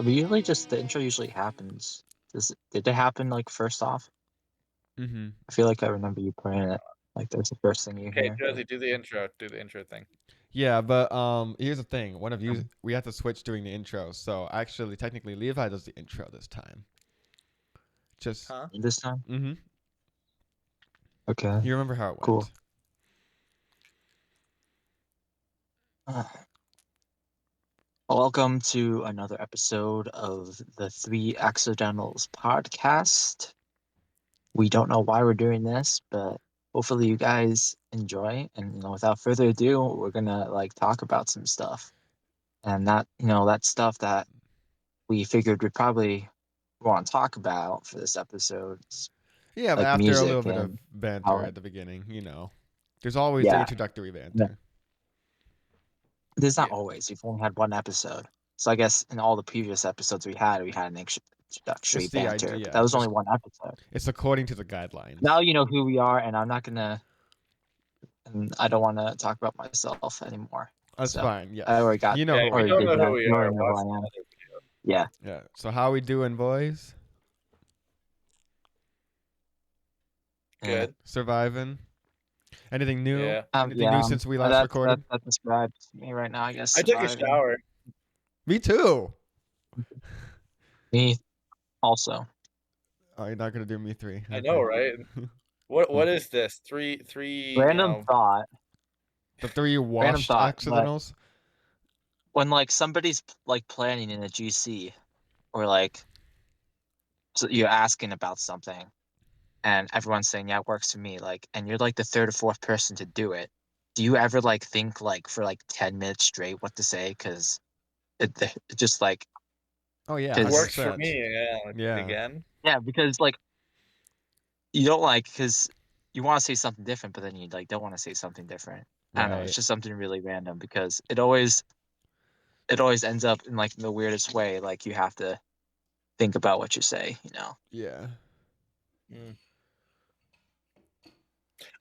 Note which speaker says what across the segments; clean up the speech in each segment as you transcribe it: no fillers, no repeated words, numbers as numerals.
Speaker 1: We usually just the intro usually happens. Did it happen like first off?
Speaker 2: Mm-hmm.
Speaker 1: I feel like I remember you playing it. Like that's the first thing you
Speaker 3: Okay,
Speaker 1: hear.
Speaker 3: Josie, do the intro. Do the intro thing.
Speaker 2: Yeah, but here's the thing. One of you, we have to switch doing the intro. So actually, technically, Levi does the intro this time. Just.
Speaker 3: Huh?
Speaker 1: This time?
Speaker 2: Mm-hmm.
Speaker 1: Okay.
Speaker 2: You remember how it
Speaker 1: Cool.
Speaker 2: went?
Speaker 1: Welcome to another episode of the Three Accidentals podcast. We don't know why we're doing this, but hopefully you guys enjoy. And without further ado, we're gonna like talk about some stuff. And that stuff that we figured we'd probably want to talk about for this episode is
Speaker 2: Yeah, but
Speaker 1: like
Speaker 2: after a little
Speaker 1: music
Speaker 2: bit of
Speaker 1: and
Speaker 2: banter
Speaker 1: how
Speaker 2: at the beginning, there's always the
Speaker 1: yeah.
Speaker 2: introductory
Speaker 1: Yeah.
Speaker 2: banter.
Speaker 1: There's not
Speaker 3: Yeah.
Speaker 1: always. We've only had one episode. So I guess in all the previous episodes we had an introductory
Speaker 2: It's the
Speaker 1: banter. But
Speaker 2: idea.
Speaker 1: that was only
Speaker 2: Just
Speaker 1: one episode.
Speaker 2: it's according to the guidelines.
Speaker 1: Now you know who we are, and I'm not gonna, and I don't want to talk about myself anymore.
Speaker 2: That's
Speaker 1: So
Speaker 2: fine. Yes,
Speaker 1: I already got,
Speaker 2: you know
Speaker 3: Yeah,
Speaker 2: who
Speaker 3: if you
Speaker 2: I
Speaker 1: already
Speaker 3: don't
Speaker 1: did
Speaker 3: know
Speaker 2: am.
Speaker 3: who
Speaker 1: that.
Speaker 3: we
Speaker 1: You
Speaker 3: are,
Speaker 1: already know who
Speaker 3: watch
Speaker 1: I
Speaker 3: the
Speaker 1: am.
Speaker 3: other video.
Speaker 1: Yeah.
Speaker 2: Yeah. So how we doing, boys?
Speaker 3: Good.
Speaker 2: Surviving? Anything new?
Speaker 3: Yeah.
Speaker 2: Anything new since we last
Speaker 1: That
Speaker 2: recorded?
Speaker 1: describes me right now. I guess
Speaker 3: I took a
Speaker 1: surviving.
Speaker 3: shower.
Speaker 2: Me too.
Speaker 1: Me also.
Speaker 2: Oh, you're not gonna do me three.
Speaker 3: I know, right? What is this? Three.
Speaker 1: Random thought.
Speaker 2: The three
Speaker 1: Random
Speaker 2: washed
Speaker 1: thought. But
Speaker 2: accidentals.
Speaker 1: when like somebody's like planning in a GC, or like so you're asking about something, and everyone's saying, yeah, it works for me, like, and you're like the third or fourth person to do it, do you ever like think like for like 10 minutes straight what to say? Because it just like,
Speaker 2: Oh yeah,
Speaker 1: because
Speaker 3: Works for
Speaker 2: 100%.
Speaker 3: me. Yeah. Like,
Speaker 2: Yeah.
Speaker 3: Again.
Speaker 1: yeah, because like you don't like, because you want to say something different, but then you like don't want to say something different. I don't know, it's
Speaker 2: Right.
Speaker 1: just something really random because it always ends up in like the weirdest way, like you have to think about what you say.
Speaker 2: Yeah.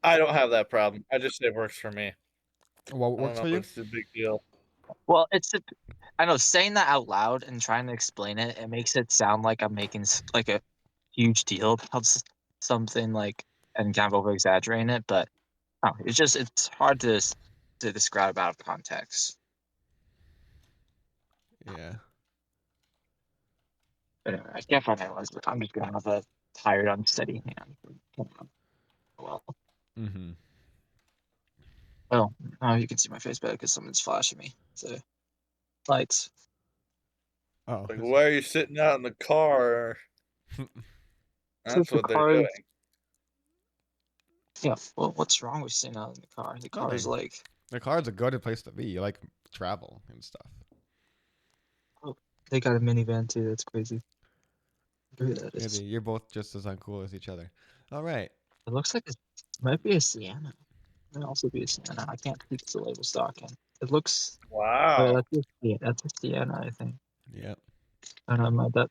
Speaker 3: I don't have that problem. I just say it works for me.
Speaker 2: What
Speaker 3: I don't
Speaker 2: works
Speaker 3: know
Speaker 2: for
Speaker 3: if
Speaker 2: you?
Speaker 3: it's a big deal.
Speaker 1: Well, I know saying that out loud and trying to explain it, it makes it sound like I'm making like a huge deal about something, like, and kind of over exaggerating it. But it's hard to describe out of context.
Speaker 2: Yeah.
Speaker 1: But anyway, I can't find anyone, but I'm just gonna have a tired, unsteady hand. Well,
Speaker 2: Mm-hmm.
Speaker 1: now you can see my face better because someone's flashing me. So lights.
Speaker 2: Oh.
Speaker 3: Like, why are you sitting out in the car? That's
Speaker 1: The
Speaker 3: what they're
Speaker 1: car is-
Speaker 3: doing.
Speaker 1: Yeah. Well, what's wrong with sitting out in the car? The car is
Speaker 2: Nothing.
Speaker 1: like.
Speaker 2: The car's a good place to be. You like travel and stuff.
Speaker 1: Oh, they got a minivan too. That's crazy. Who that is?
Speaker 2: Maybe you're both just as uncool as each other. All right.
Speaker 1: It looks like it might be a Sienna. It might also be a Sienna. I can't see the label stocking. It looks.
Speaker 3: Wow.
Speaker 1: That's a Sienna, I think.
Speaker 2: Yep.
Speaker 1: I don't know that.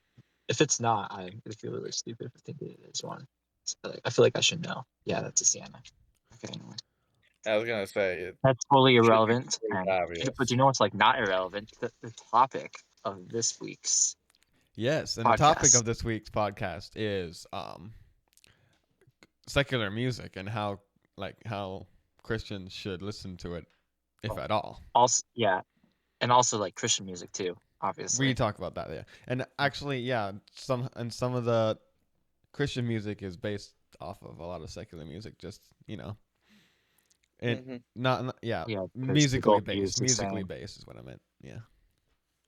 Speaker 1: If it's not, I feel really stupid if I think it is one. I feel like I should know. Yeah, that's a Sienna. Okay, anyway.
Speaker 3: I was gonna say it.
Speaker 1: That's fully
Speaker 3: should be
Speaker 1: irrelevant.
Speaker 3: pretty obvious.
Speaker 1: But what's like not irrelevant? The topic of this week's
Speaker 2: Yes, and
Speaker 1: podcast.
Speaker 2: the topic of this week's podcast is secular music and how Christians should listen to it, if at all.
Speaker 1: Also, yeah, and also like Christian music too, obviously.
Speaker 2: We talk about that, yeah. And actually, yeah, some of the Christian music is based off of a lot of secular music, just and not
Speaker 1: Yeah,
Speaker 2: musically
Speaker 1: both use
Speaker 2: based.
Speaker 1: the
Speaker 2: Musically
Speaker 1: same.
Speaker 2: based is what I meant. Yeah.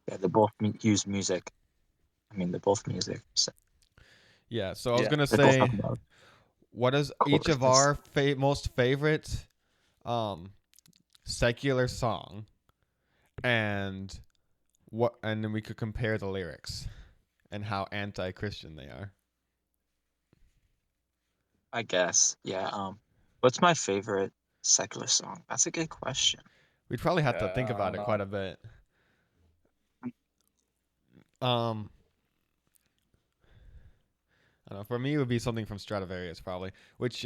Speaker 1: Yeah, they both use music. I mean, they're both music. So.
Speaker 2: Yeah. So I was
Speaker 3: Yeah.
Speaker 2: gonna
Speaker 1: They both
Speaker 2: say,
Speaker 1: have notes.
Speaker 2: what is each of
Speaker 1: Chords.
Speaker 2: our most favorite secular song, and then we could compare the lyrics and how anti-Christian they are.
Speaker 1: I guess. Yeah. What's my favorite secular song? That's a good question.
Speaker 2: We'd probably have to
Speaker 3: Yeah,
Speaker 2: think
Speaker 3: I
Speaker 2: about
Speaker 3: don't
Speaker 2: it
Speaker 3: know.
Speaker 2: quite a bit. I don't know. For me, it would be something from Stradivarius, probably, which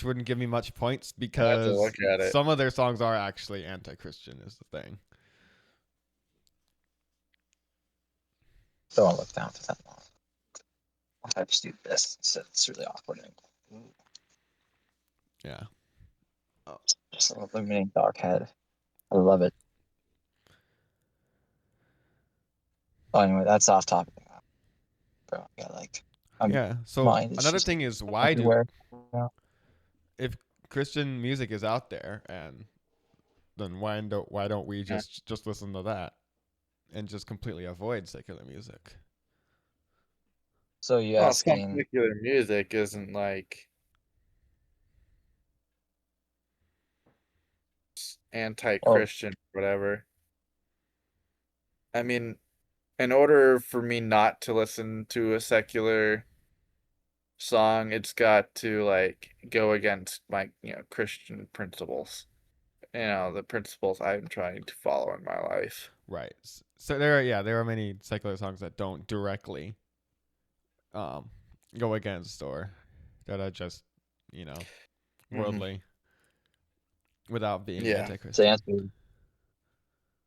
Speaker 2: wouldn't give me much points because
Speaker 3: look at it.
Speaker 2: some of their songs are actually anti-Christian. Is the thing.
Speaker 1: don't want to look down for that long. I just do this, so it's really awkward.
Speaker 2: Yeah. Oh.
Speaker 1: Just an illuminating dark head. I love it. Oh, anyway, that's off topic. Bro, yeah, like,
Speaker 2: Yeah. So
Speaker 1: mind is
Speaker 2: another
Speaker 1: just
Speaker 2: thing is
Speaker 1: everywhere.
Speaker 2: if Christian music is out there, and then why don't we just listen to that and just completely avoid secular music?
Speaker 1: So you
Speaker 3: Well, some
Speaker 1: asking?
Speaker 3: particular music isn't like
Speaker 1: Oh,
Speaker 3: anti-Christian or whatever. I mean, in order for me not to listen to a secular song, it's got to like go against my, Christian principles. The principles I'm trying to follow in my life.
Speaker 2: Right. So there are many secular songs that don't directly um go against or that are just, you know,
Speaker 3: Hmm.
Speaker 2: worldly without being
Speaker 3: Yeah.
Speaker 1: to
Speaker 2: anti-Christian.
Speaker 1: answer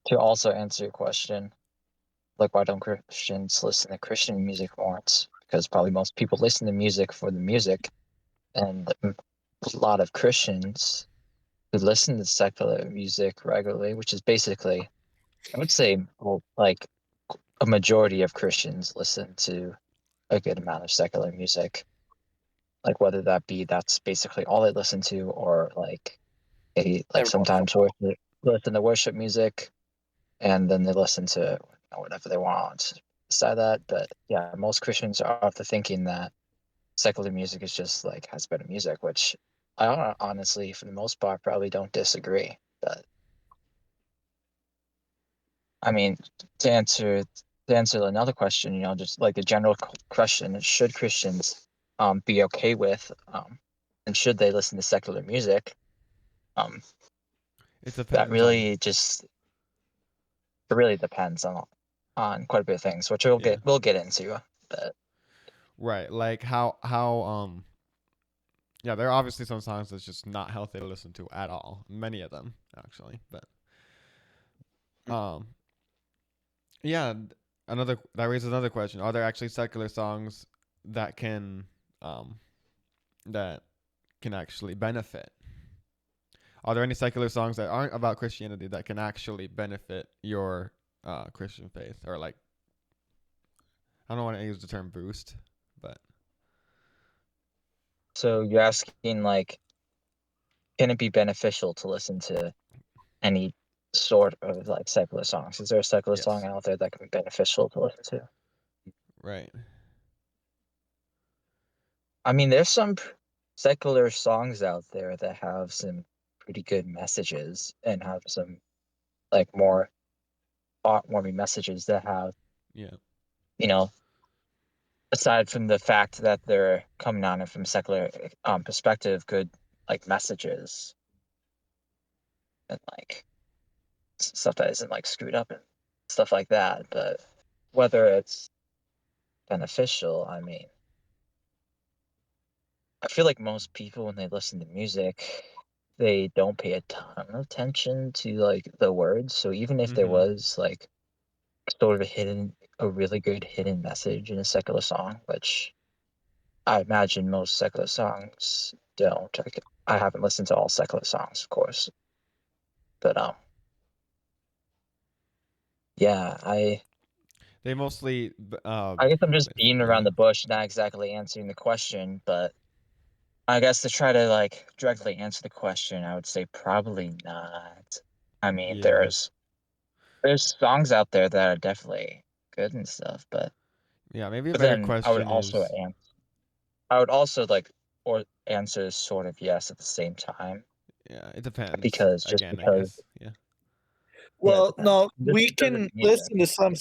Speaker 1: to also answer your question, like why don't Christians listen to Christian music more? It's because probably most people listen to music for the music, and a lot of Christians who listen to secular music regularly, which is basically, I would say, well, like a majority of Christians listen to a good amount of secular music. Like whether that be that's basically all they listen to, or like they like
Speaker 3: Every once in
Speaker 1: sometimes listen to worship music, and then they listen to whatever they want beside that. But yeah, most Christians are of the thinking that secular music is just like has better music, which I honestly, for the most part, probably don't disagree. But I mean, to answer to answer another question, just like the general question, should Christians be okay with and should they listen to secular music? Um,
Speaker 2: It
Speaker 1: that
Speaker 2: depends on
Speaker 1: really just it really depends on quite a bit of things, which
Speaker 2: yeah.
Speaker 1: we'll get into. But
Speaker 2: Right. Like how yeah, there are obviously some songs that's just not healthy to listen to at all. Many of them actually, but um yeah, another that raises another question. Are there actually secular songs that can um that can actually benefit? Are there any secular songs that aren't about Christianity that can actually benefit your Christian faith, or like I don't want to use the term boost, but
Speaker 1: so you're asking like, can it be beneficial to listen to any sort of like secular songs? Is there a secular song
Speaker 2: yes,
Speaker 1: out there that can be beneficial to listen to?
Speaker 2: right,
Speaker 1: I mean, there's some secular songs out there that have some pretty good messages and have some like more heartwarming messages that have,
Speaker 2: yeah,
Speaker 1: you know, aside from the fact that they're coming on it from secular perspective, good like messages and like stuff that isn't like screwed up and stuff like that. But whether it's beneficial, I mean, I feel like most people when they listen to music, they don't pay a ton of attention to like the words. So even if there
Speaker 2: mm-hmm,
Speaker 1: was like sort of a really good hidden message in a secular song, which I imagine most secular songs don't. I haven't listened to all secular songs, of course, but yeah,
Speaker 2: they mostly
Speaker 1: I guess I'm just beating around
Speaker 2: yeah,
Speaker 1: the bush, not exactly answering the question, but I guess to try to like directly answer the question, I would say probably not. I mean,
Speaker 2: yeah,
Speaker 1: there's songs out there that are definitely good and stuff, but
Speaker 2: yeah. Maybe a better
Speaker 1: then
Speaker 2: question is
Speaker 1: I would also like or answer sort of yes at the same time
Speaker 2: yeah, it depends.
Speaker 1: because just
Speaker 2: Again, I
Speaker 1: because
Speaker 2: guess yeah,
Speaker 1: yeah, it
Speaker 3: Well,
Speaker 1: depends.
Speaker 3: no,
Speaker 1: Just
Speaker 3: we
Speaker 1: because
Speaker 3: can
Speaker 1: it's music.
Speaker 3: listen to some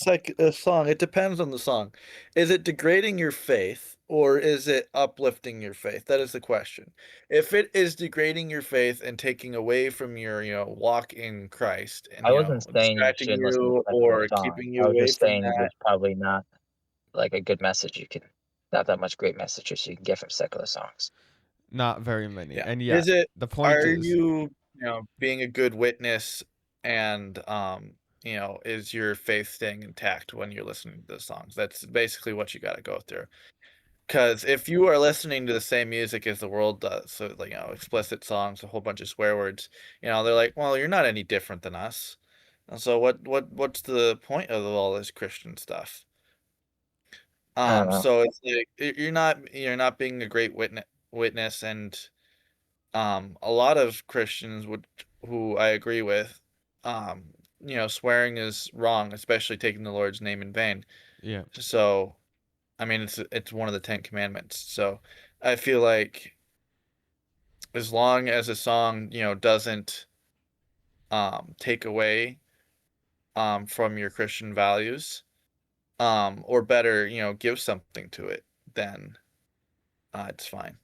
Speaker 3: song. It depends on the song. Is it degrading your faith or is it uplifting your faith? That is the question. If it is degrading your faith and taking away from your, walk in Christ and,
Speaker 1: I wasn't saying you
Speaker 3: distracting
Speaker 1: should listen to
Speaker 3: you
Speaker 1: secular
Speaker 3: or
Speaker 1: songs.
Speaker 3: keeping
Speaker 1: I
Speaker 3: you
Speaker 1: was
Speaker 3: away
Speaker 1: just
Speaker 3: from
Speaker 1: saying
Speaker 3: that,
Speaker 1: there's probably not like a good message you can not that much great messages you can get from secular songs.
Speaker 2: not very many.
Speaker 3: yeah.
Speaker 2: And yeah,
Speaker 3: Is it
Speaker 2: the point
Speaker 3: are
Speaker 2: is
Speaker 3: you, being a good witness and is your faith staying intact when you're listening to the songs? That's basically what you got to go through. Because if you are listening to the same music as the world does, so like explicit songs, a whole bunch of swear words, they're like, well, you're not any different than us. And so what's the point of all this Christian stuff?
Speaker 1: I don't know.
Speaker 3: So it's like you're not being a great witness, and a lot of Christians would who I agree with, um, swearing is wrong, especially taking the Lord's name in vain.
Speaker 2: Yeah.
Speaker 3: So I mean, it's one of the Ten Commandments. So I feel like as long as a song, doesn't take away from your Christian values, or better, give something to it, then it's fine.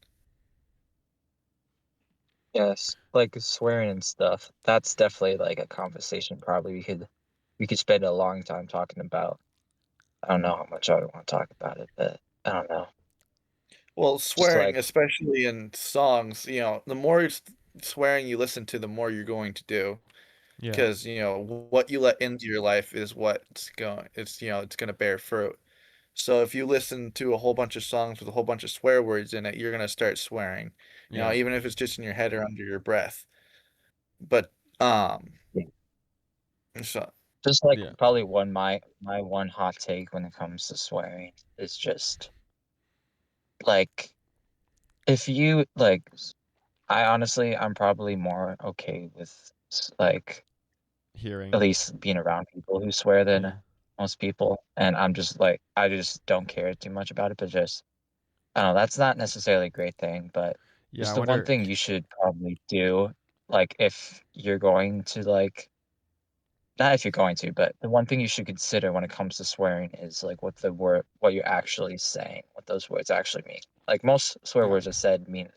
Speaker 1: Yes, like swearing and stuff. That's definitely like a conversation probably we could spend a long time talking about. I don't know how much I would want to talk about it, but I don't know.
Speaker 3: Well,
Speaker 1: Just
Speaker 3: swearing,
Speaker 1: like,
Speaker 3: especially in songs, the more swearing you listen to, the more you're going to do.
Speaker 2: Yeah.
Speaker 3: Because, what you let into your life is it's going to bear fruit. So if you listen to a whole bunch of songs with a whole bunch of swear words in it, you're going to start swearing,
Speaker 2: Yeah.
Speaker 3: even if it's just in your head or under your breath. But, um,
Speaker 1: yeah,
Speaker 3: so,
Speaker 1: just like
Speaker 2: Yeah.
Speaker 1: probably my one hot take when it comes to swearing is just like if you like I honestly I'm probably more okay with like at
Speaker 2: Hearing.
Speaker 1: least being around people who swear than
Speaker 2: Yeah.
Speaker 1: most people, and I'm just like I just don't care too much about it, but just I don't know, that's not necessarily a great thing, but
Speaker 2: Yeah. I
Speaker 1: just the one
Speaker 2: wonder.
Speaker 1: thing you should probably do, like if you're going to like not if you're going to, but the one thing you should consider when it comes to swearing is like what you're actually saying, what those words actually mean. Like most swear
Speaker 2: Yeah.
Speaker 1: words are said mean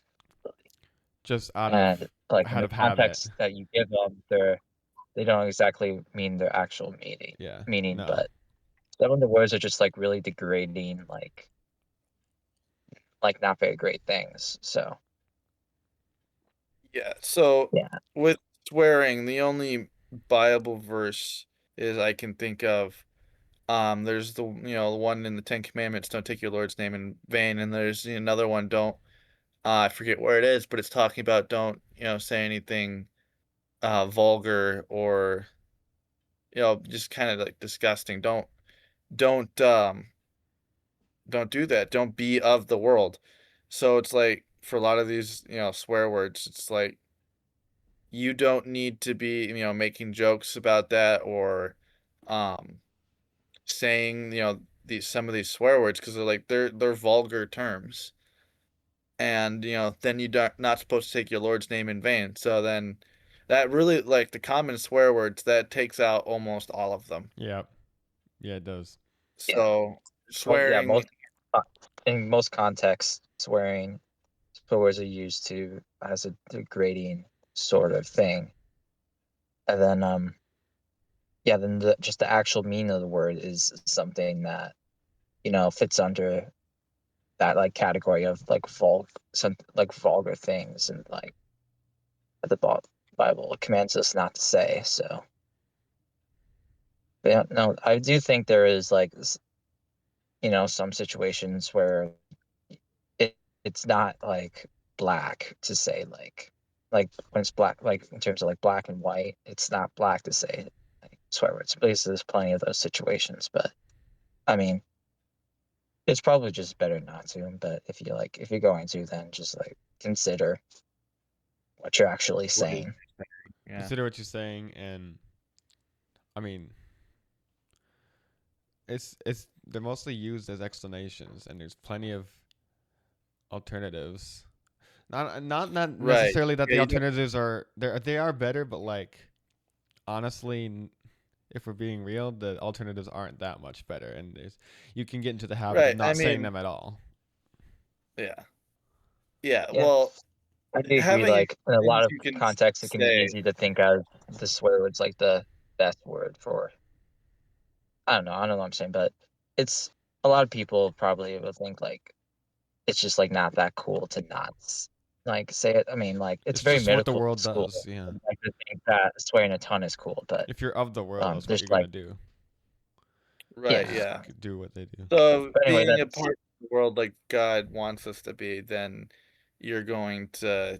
Speaker 2: Just out
Speaker 1: and
Speaker 2: of
Speaker 1: like in
Speaker 2: out
Speaker 1: the
Speaker 2: of habit.
Speaker 1: context that you give them, they don't exactly mean their actual meaning
Speaker 2: Yeah.
Speaker 1: meaning,
Speaker 2: No.
Speaker 1: but some of the words are just like really degrading, like not very great things. So
Speaker 3: yeah. So
Speaker 1: yeah,
Speaker 3: with swearing, the only Bible verse is I can think of. There's the one in the Ten Commandments, don't take your Lord's name in vain, and there's another one, don't, I forget where it is, but it's talking about don't, say anything, vulgar or, just kind of like disgusting. Don't, don't do that. Don't be of the world. So it's like for a lot of these, swear words, it's like you don't need to be, making jokes about that or, um, saying, these some of these swear words because they're vulgar terms, and then you don't not supposed to take your Lord's name in vain. So then that really like the common swear words that takes out almost all of them.
Speaker 2: Yeah. Yeah. It does.
Speaker 1: yeah,
Speaker 3: So
Speaker 1: yeah,
Speaker 3: swearing,
Speaker 1: uh, in most contexts, swear words are used to as a degrading sort of thing, and then yeah, then just the actual meaning of the word is something that fits under that like category of like some like vulgar things and like the Bible commands us not to say. So yeah, no, I do think there is like some situations where it's not like black to say like when it's black like in terms of like black and white, it's not black to say like swear words. But there's plenty of those situations, but I mean it's probably just better not to. But if you're going to, then just like consider what you're actually
Speaker 3: what is
Speaker 1: saying.
Speaker 3: yeah.
Speaker 2: Consider what you're saying, and I mean, it's they're mostly used as explanations, and there's plenty of alternatives. Not
Speaker 3: Right.
Speaker 2: necessarily that
Speaker 3: Yeah,
Speaker 2: the
Speaker 3: you don't,
Speaker 2: alternatives are they are better, but like honestly, if we're being real, the alternatives aren't that much better, and there's you can get into the habit of
Speaker 3: right. I
Speaker 2: not saying
Speaker 3: mean,
Speaker 2: them at all.
Speaker 3: yeah. Yeah.
Speaker 1: Yeah,
Speaker 3: Well,
Speaker 1: I do agree.
Speaker 3: having
Speaker 1: Like in a lot
Speaker 3: things
Speaker 1: of
Speaker 3: you can
Speaker 1: contexts, it can be
Speaker 3: say,
Speaker 1: easy to think of the swear words like the best word for. I don't know what I'm saying, but it's a lot of people probably will think like it's just like not that cool to not. like say it. I mean, like it's
Speaker 2: It's
Speaker 1: very
Speaker 2: just what the
Speaker 1: medical
Speaker 2: world
Speaker 1: school.
Speaker 2: does. Yeah.
Speaker 1: And I just think that swearing a ton is cool, but
Speaker 2: If you're of the world, that's what
Speaker 1: just
Speaker 2: you're
Speaker 1: like
Speaker 2: gonna do.
Speaker 3: Right,
Speaker 1: yeah.
Speaker 2: Just
Speaker 3: yeah.
Speaker 2: do what they do.
Speaker 3: So
Speaker 1: But anyway,
Speaker 3: being a
Speaker 1: that's
Speaker 3: part of the world like God wants us to be, then you're going to,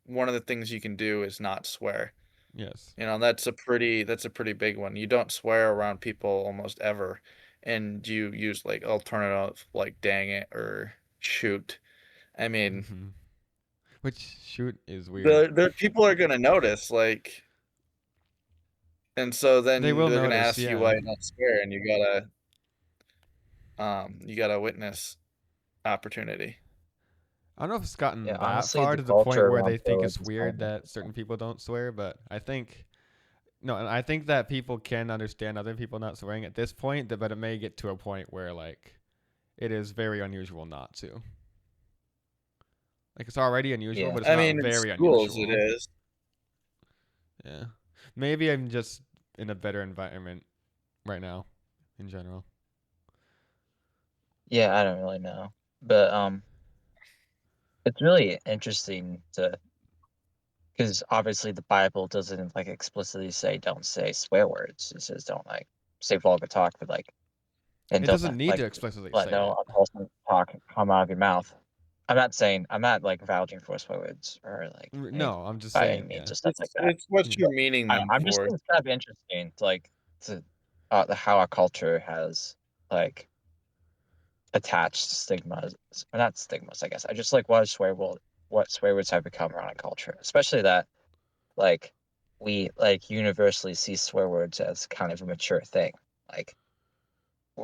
Speaker 3: one of the things you can do is not swear.
Speaker 2: Yes.
Speaker 3: That's a pretty big one. You don't swear around people almost ever, and you use like alternative like dang it or shoot. I mean,
Speaker 2: Hmm. Which shoot is weird.
Speaker 3: the people are gonna notice, like, and so
Speaker 2: They
Speaker 3: then
Speaker 2: will
Speaker 3: they're gonna
Speaker 2: notice.
Speaker 3: ask you why
Speaker 2: Yeah.
Speaker 3: you don't swear, and you gotta witness opportunity.
Speaker 2: I don't know if it's
Speaker 1: yeah.
Speaker 2: gotten that
Speaker 1: Honestly,
Speaker 2: far
Speaker 1: the
Speaker 2: to the point
Speaker 1: culture
Speaker 2: where
Speaker 1: around
Speaker 2: they think
Speaker 1: steroids
Speaker 2: it's
Speaker 1: is kind
Speaker 2: weird
Speaker 1: of
Speaker 2: that
Speaker 1: interesting.
Speaker 2: certain people don't swear, but I think no, and I think that people can understand other people not swearing at this point, but it may get to a point where like it is very unusual not to. Like it's already unusual,
Speaker 1: Yeah,
Speaker 2: but it's
Speaker 3: I
Speaker 2: not
Speaker 3: mean, in
Speaker 2: very
Speaker 3: schools it
Speaker 2: unusual.
Speaker 3: is.
Speaker 2: Yeah. Maybe I'm just in a better environment right now in general.
Speaker 1: yeah. I don't really know, but it's really interesting to because obviously the Bible doesn't like explicitly say don't say swear words. It says don't like say vulgar talk, but like and
Speaker 2: It
Speaker 1: don't
Speaker 2: doesn't need
Speaker 1: like
Speaker 2: to explicitly
Speaker 1: let
Speaker 2: say
Speaker 1: no
Speaker 2: it.
Speaker 1: unwholesome talk come out of your mouth. I'm not like vouching for swear words or like any
Speaker 2: No, I'm just
Speaker 1: by any
Speaker 2: saying,
Speaker 1: means
Speaker 2: yeah.
Speaker 1: or stuff like
Speaker 3: It's
Speaker 1: that.
Speaker 3: it's what
Speaker 2: Yeah.
Speaker 3: you're meaning them
Speaker 1: I'm just
Speaker 3: for.
Speaker 1: think it's kind of interesting to like to how our culture has like attached stigmas, or not stigmas, I guess. I just like what swear words have become around our culture, especially that like we like universally see swear words as kind of a mature thing. Like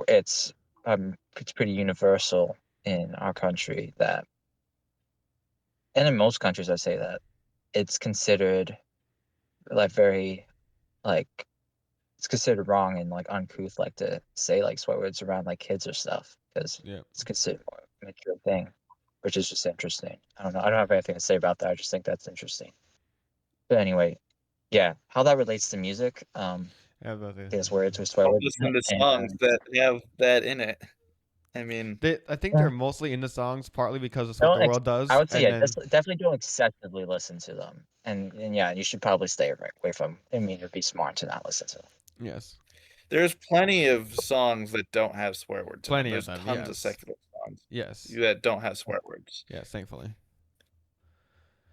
Speaker 1: it's it's pretty universal in our country that, and in most countries, I say that it's considered like very like it's considered wrong and like uncouth like to say like swear words around like kids or stuff because
Speaker 2: Yeah.
Speaker 1: it's considered more a mature thing, which is just interesting. I don't know. I don't have anything to say about that. I just think that's interesting. But anyway, yeah, how that relates to music,
Speaker 2: Yeah, about the-
Speaker 1: his words or swear
Speaker 3: Don't
Speaker 1: words,
Speaker 3: listen to
Speaker 1: and
Speaker 3: songs that have that in it. I mean,
Speaker 2: I think
Speaker 1: yeah,
Speaker 2: they're mostly into songs partly because it's what
Speaker 1: don't
Speaker 2: the world
Speaker 1: I
Speaker 2: does,
Speaker 1: would say
Speaker 2: and
Speaker 1: yeah,
Speaker 2: then
Speaker 1: definitely don't excessively listen to them, and yeah, you should probably stay away from. I mean, it'd be smart to not listen to them.
Speaker 2: yes,
Speaker 3: there's plenty of songs that don't have swear words in them.
Speaker 2: plenty of
Speaker 3: There's
Speaker 2: them.
Speaker 3: tons of
Speaker 2: Yes,
Speaker 3: secular songs
Speaker 2: yes,
Speaker 3: that don't have swear words.
Speaker 2: yes. Thankfully,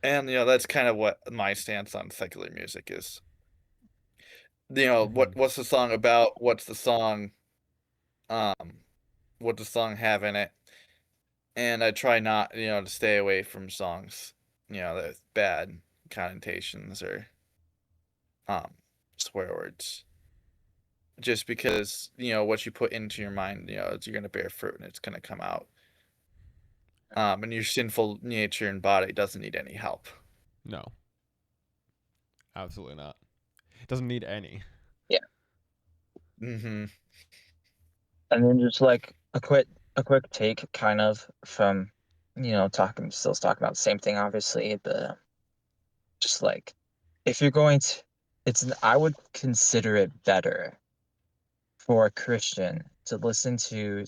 Speaker 3: And that's kind of what my stance on secular music is.
Speaker 2: hmm
Speaker 3: What's the song about? What's the song um what does the song have in it? And I try not, to stay away from songs, that have bad connotations or um swear words. Just because, what you put into your mind, you're gonna bear fruit and it's gonna come out. And your sinful nature and body doesn't need any help.
Speaker 2: no, absolutely not. It doesn't need any.
Speaker 1: Yeah,
Speaker 3: Mm-hmm.
Speaker 1: and then just like a quick take, kind of from talking about the same thing, obviously, but just like if you're going to, I would consider it better for a Christian to listen to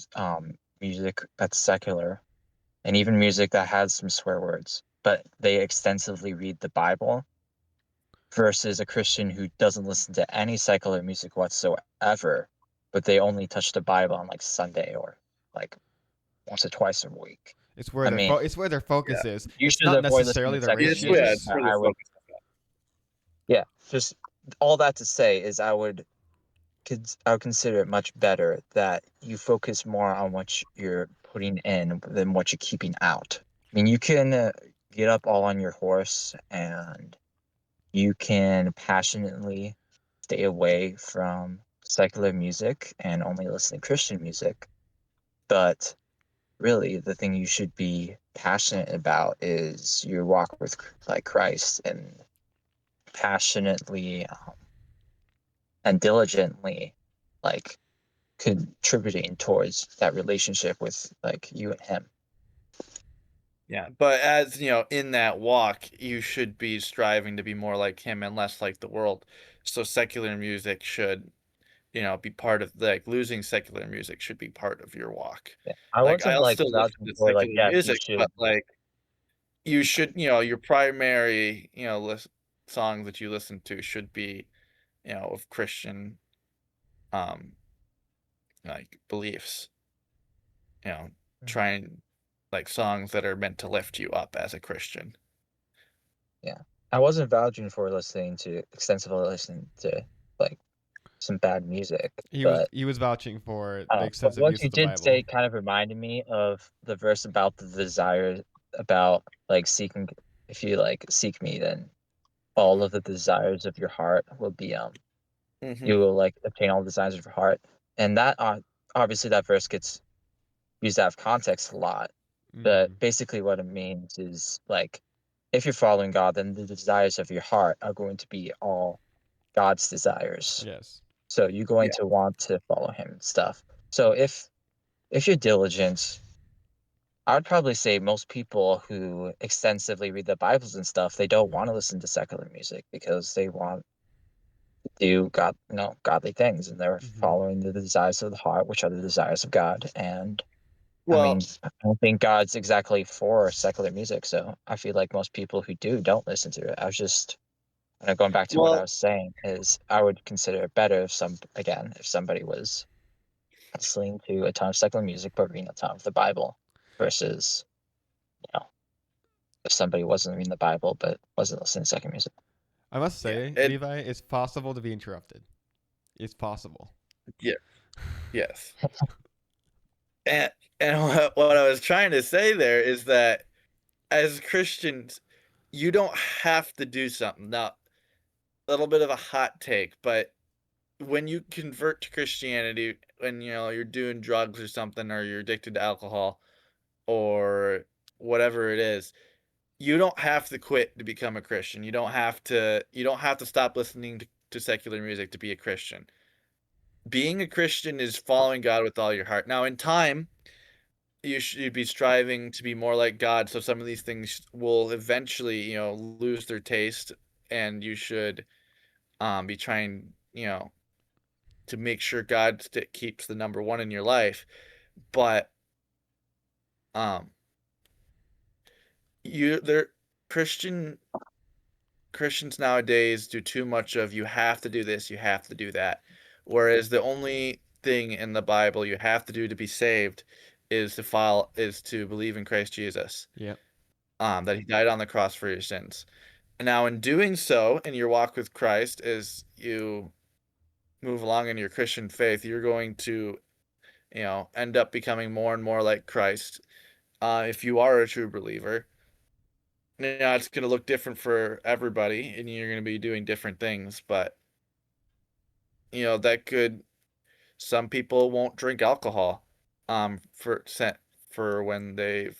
Speaker 1: music that's secular and even music that has some swear words, but they extensively read the Bible versus a Christian who doesn't listen to any secular music whatsoever, but they only touch the Bible on like Sunday or like once or twice a week. I mean,
Speaker 2: It's where their
Speaker 3: Yeah.
Speaker 2: focus is.
Speaker 1: you
Speaker 2: It's
Speaker 1: should
Speaker 2: not
Speaker 1: avoid listening
Speaker 2: necessarily
Speaker 1: to
Speaker 2: their
Speaker 1: secular
Speaker 3: It's yeah,
Speaker 1: music.
Speaker 3: it's
Speaker 2: issues.
Speaker 3: where the
Speaker 1: I would,
Speaker 3: focus is at.
Speaker 1: yeah, just all that to say is I would consider it much better that you focus more on what you're putting in than what you're keeping out. I mean, you can get up all on your horse and you can passionately stay away from secular music and only listen to Christian music. But really, the thing you should be passionate about is your walk with like Christ and passionately and diligently like contributing towards that relationship with like you and him.
Speaker 3: Yeah, but as in that walk, you should be striving to be more like him and less like the world. So secular music should, be part of like losing secular music should be part of your walk.
Speaker 1: Yeah. I
Speaker 3: Like
Speaker 1: wasn't
Speaker 3: I'll
Speaker 1: like
Speaker 3: still listen
Speaker 1: vouching
Speaker 3: to
Speaker 1: for like
Speaker 3: secular
Speaker 1: yes, you
Speaker 3: music,
Speaker 1: should.
Speaker 3: but like you should, your primary, songs that you listen to should be, of Christian, um, like beliefs, you know,
Speaker 1: Mhm.
Speaker 3: trying like songs that are meant to lift you up as a Christian.
Speaker 1: Yeah. I wasn't vouching for listening to extensively listening to like some bad music, but
Speaker 2: He was vouching for the
Speaker 1: but
Speaker 2: extensive
Speaker 1: what
Speaker 2: use
Speaker 1: you
Speaker 2: of the
Speaker 1: did say
Speaker 2: Bible.
Speaker 1: kind of reminded me of the verse about the desire about like seeking. If you like seek me, then all of the desires of your heart will be
Speaker 3: Hmm.
Speaker 1: you will like obtain all the desires of your heart, and that obviously that verse gets used out of context a lot. But
Speaker 2: Mm-hmm.
Speaker 1: basically, what it means is like if you're following God, then the desires of your heart are going to be all God's desires.
Speaker 2: Yes.
Speaker 1: So you're going
Speaker 3: Yeah.
Speaker 1: to want to follow Him and stuff. So if you're diligent, I would probably say most people who extensively read the Bibles and stuff, they don't want to listen to secular music because they want to do godly things, and they're
Speaker 2: Mm-hmm.
Speaker 1: following the desires of the heart, which are the desires of God. And I mean,
Speaker 3: Well,
Speaker 1: I don't think God's exactly for secular music, so I feel like most people who do don't listen to it. I was just going back to what I
Speaker 3: well,
Speaker 1: was saying is I would consider it better if somebody was listening to a ton of secular music but reading a ton of the Bible versus you know if somebody wasn't reading the Bible but wasn't listening to secular music.
Speaker 2: I must
Speaker 3: yeah,
Speaker 2: say, Levi, it's possible to be interrupted. It's possible.
Speaker 3: yeah, yes. And what I was trying to say there is that as Christians, you don't have to do something. Now, a little bit of a hot take, but when you convert to Christianity, when you're doing drugs or something, or you're addicted to alcohol or whatever it is, you don't have to quit to become a Christian. You don't have to stop listening to secular music to be a Christian. Being a Christian is following God with all your heart. Now, in time, you should be striving to be more like God, so some of these things will eventually, lose their taste, and you should be trying, to make sure God keeps the number one in your life. But um, you there Christian Christians nowadays do too much of you have to do this, you have to do that. Whereas the only thing in the Bible you have to do to be saved is to believe in Christ Jesus.
Speaker 2: Yeah.
Speaker 3: That he died on the cross for your sins. Now, in doing so, in your walk with Christ, as you move along in your Christian faith, you're going to, end up becoming more and more like Christ. If you are a true believer, now it's going to look different for everybody, and you're going to be doing different things. But that could some people won't drink alcohol, for when they've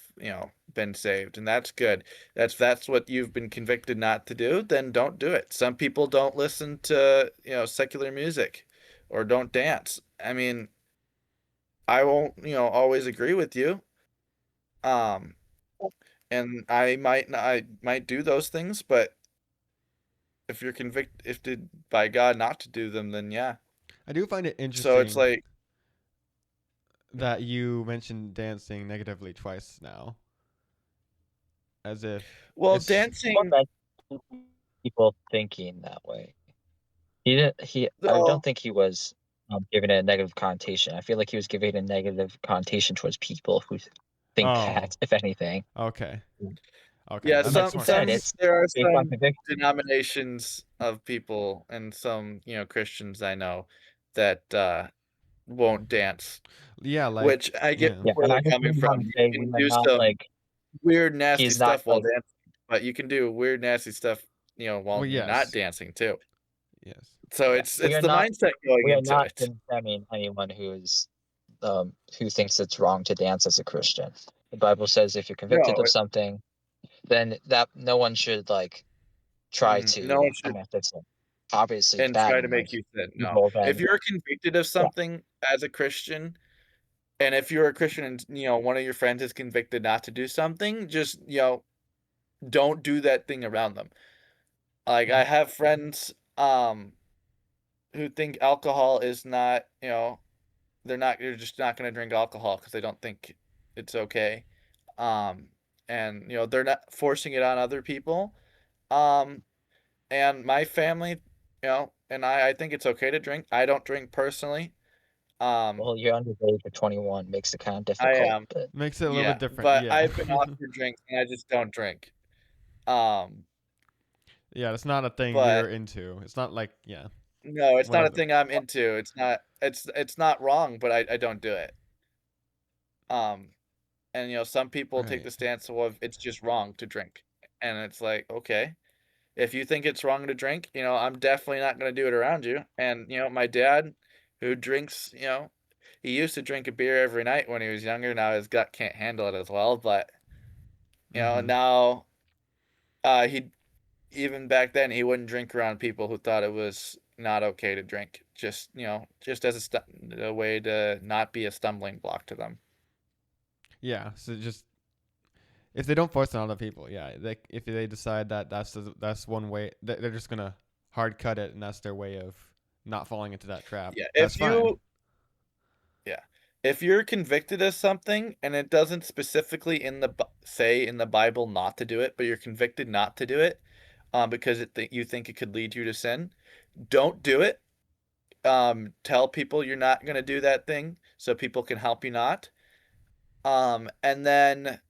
Speaker 3: been saved, and that's good. That's what you've been convicted not to do. Then don't do it. Some people don't listen to secular music, or don't dance. I mean, I won't always agree with you. Um, and I might do those things, but if you're convicted by God not to do them, then yeah.
Speaker 2: I do find it
Speaker 3: So it's
Speaker 2: interesting
Speaker 3: like,
Speaker 2: that you mentioned dancing negatively twice now, as if
Speaker 3: well,
Speaker 2: it's.
Speaker 1: Well,
Speaker 3: dancing.
Speaker 1: that's people thinking that way. He didn't. I don't
Speaker 3: Well,
Speaker 1: think he was giving it a negative connotation. I feel like he was giving a negative connotation towards people who think
Speaker 2: Oh,
Speaker 1: that, if anything.
Speaker 2: okay. Okay,
Speaker 3: yeah,
Speaker 2: that makes
Speaker 3: some
Speaker 2: more
Speaker 1: Instead,
Speaker 3: some
Speaker 2: sense.
Speaker 1: it's
Speaker 3: there are
Speaker 1: based on
Speaker 3: some
Speaker 1: conviction.
Speaker 3: denominations of people, and some Christians I know that won't dance,
Speaker 2: Yeah, like,
Speaker 3: which I get
Speaker 2: yeah.
Speaker 1: Yeah,
Speaker 3: where
Speaker 1: and I
Speaker 3: they're
Speaker 1: just
Speaker 3: coming
Speaker 1: really want
Speaker 3: from.
Speaker 1: to
Speaker 3: You
Speaker 1: say we
Speaker 3: can
Speaker 1: are
Speaker 3: do
Speaker 1: not
Speaker 3: some
Speaker 1: like
Speaker 3: weird, nasty
Speaker 1: he's not
Speaker 3: stuff while
Speaker 1: like
Speaker 3: dancing, but you can do weird, nasty stuff, while
Speaker 2: Well,
Speaker 3: you're not
Speaker 2: yes.
Speaker 3: dancing too.
Speaker 2: Yes.
Speaker 3: So
Speaker 1: yeah.
Speaker 3: it's the mindset going
Speaker 1: We are
Speaker 3: into
Speaker 1: not
Speaker 3: it.
Speaker 1: condemning anyone who thinks it's wrong to dance as a Christian. The Bible says if you're convicted
Speaker 3: No,
Speaker 1: of something, then that no one should like try
Speaker 3: no one
Speaker 1: to. I
Speaker 3: should
Speaker 1: mean, if it's obviously it's
Speaker 3: and
Speaker 1: bad
Speaker 3: try to
Speaker 1: and like
Speaker 3: make you sin. No,
Speaker 1: evil,
Speaker 3: if
Speaker 1: then
Speaker 3: you're convicted of
Speaker 1: yeah.
Speaker 3: something as a Christian, and if you're a Christian and one of your friends is convicted not to do something, just don't do that thing around them. Like, I
Speaker 1: Mhm.
Speaker 3: have friends who think alcohol is not, they're just not going to drink alcohol because they don't think it's okay. Um and they're not forcing it on other people. Um, and my family, and I think it's okay to drink. I don't drink personally. Um,
Speaker 1: Well, you're under the age of 21, makes it kind of
Speaker 3: I
Speaker 1: difficult,
Speaker 3: am,
Speaker 1: but
Speaker 2: Makes it a little
Speaker 3: yeah,
Speaker 2: bit different.
Speaker 3: but
Speaker 2: Yeah.
Speaker 3: I've been offered drinks and I just don't drink. Um,
Speaker 2: Yeah, it's not a thing
Speaker 3: but
Speaker 2: you're into. It's not like, yeah,
Speaker 3: no, it's
Speaker 2: one
Speaker 3: not a
Speaker 2: of the
Speaker 3: thing I'm into. It's not wrong, but I don't do it. Um, and some people take
Speaker 2: right.
Speaker 3: the stance of it's just wrong to drink. And it's like, okay, if you think it's wrong to drink, I'm definitely not going to do it around you. And my dad who drinks, he used to drink a beer every night when he was younger. Now his gut can't handle it as well, but
Speaker 2: Mhm.
Speaker 3: now he even back then he wouldn't drink around people who thought it was not okay to drink. Just as a way to not be a stumbling block to them.
Speaker 2: Yeah, so just if they don't force it on other people, yeah, if they decide that that's one way, they're just gonna hard cut it, and that's their way of not falling into that trap.
Speaker 3: Yeah,
Speaker 2: That's fine.
Speaker 3: yeah, if you're convicted of something and it doesn't specifically say in the Bible not to do it, but you're convicted not to do it, because you think it could lead you to sin, don't do it. Tell people you're not gonna do that thing so people can help you not. And then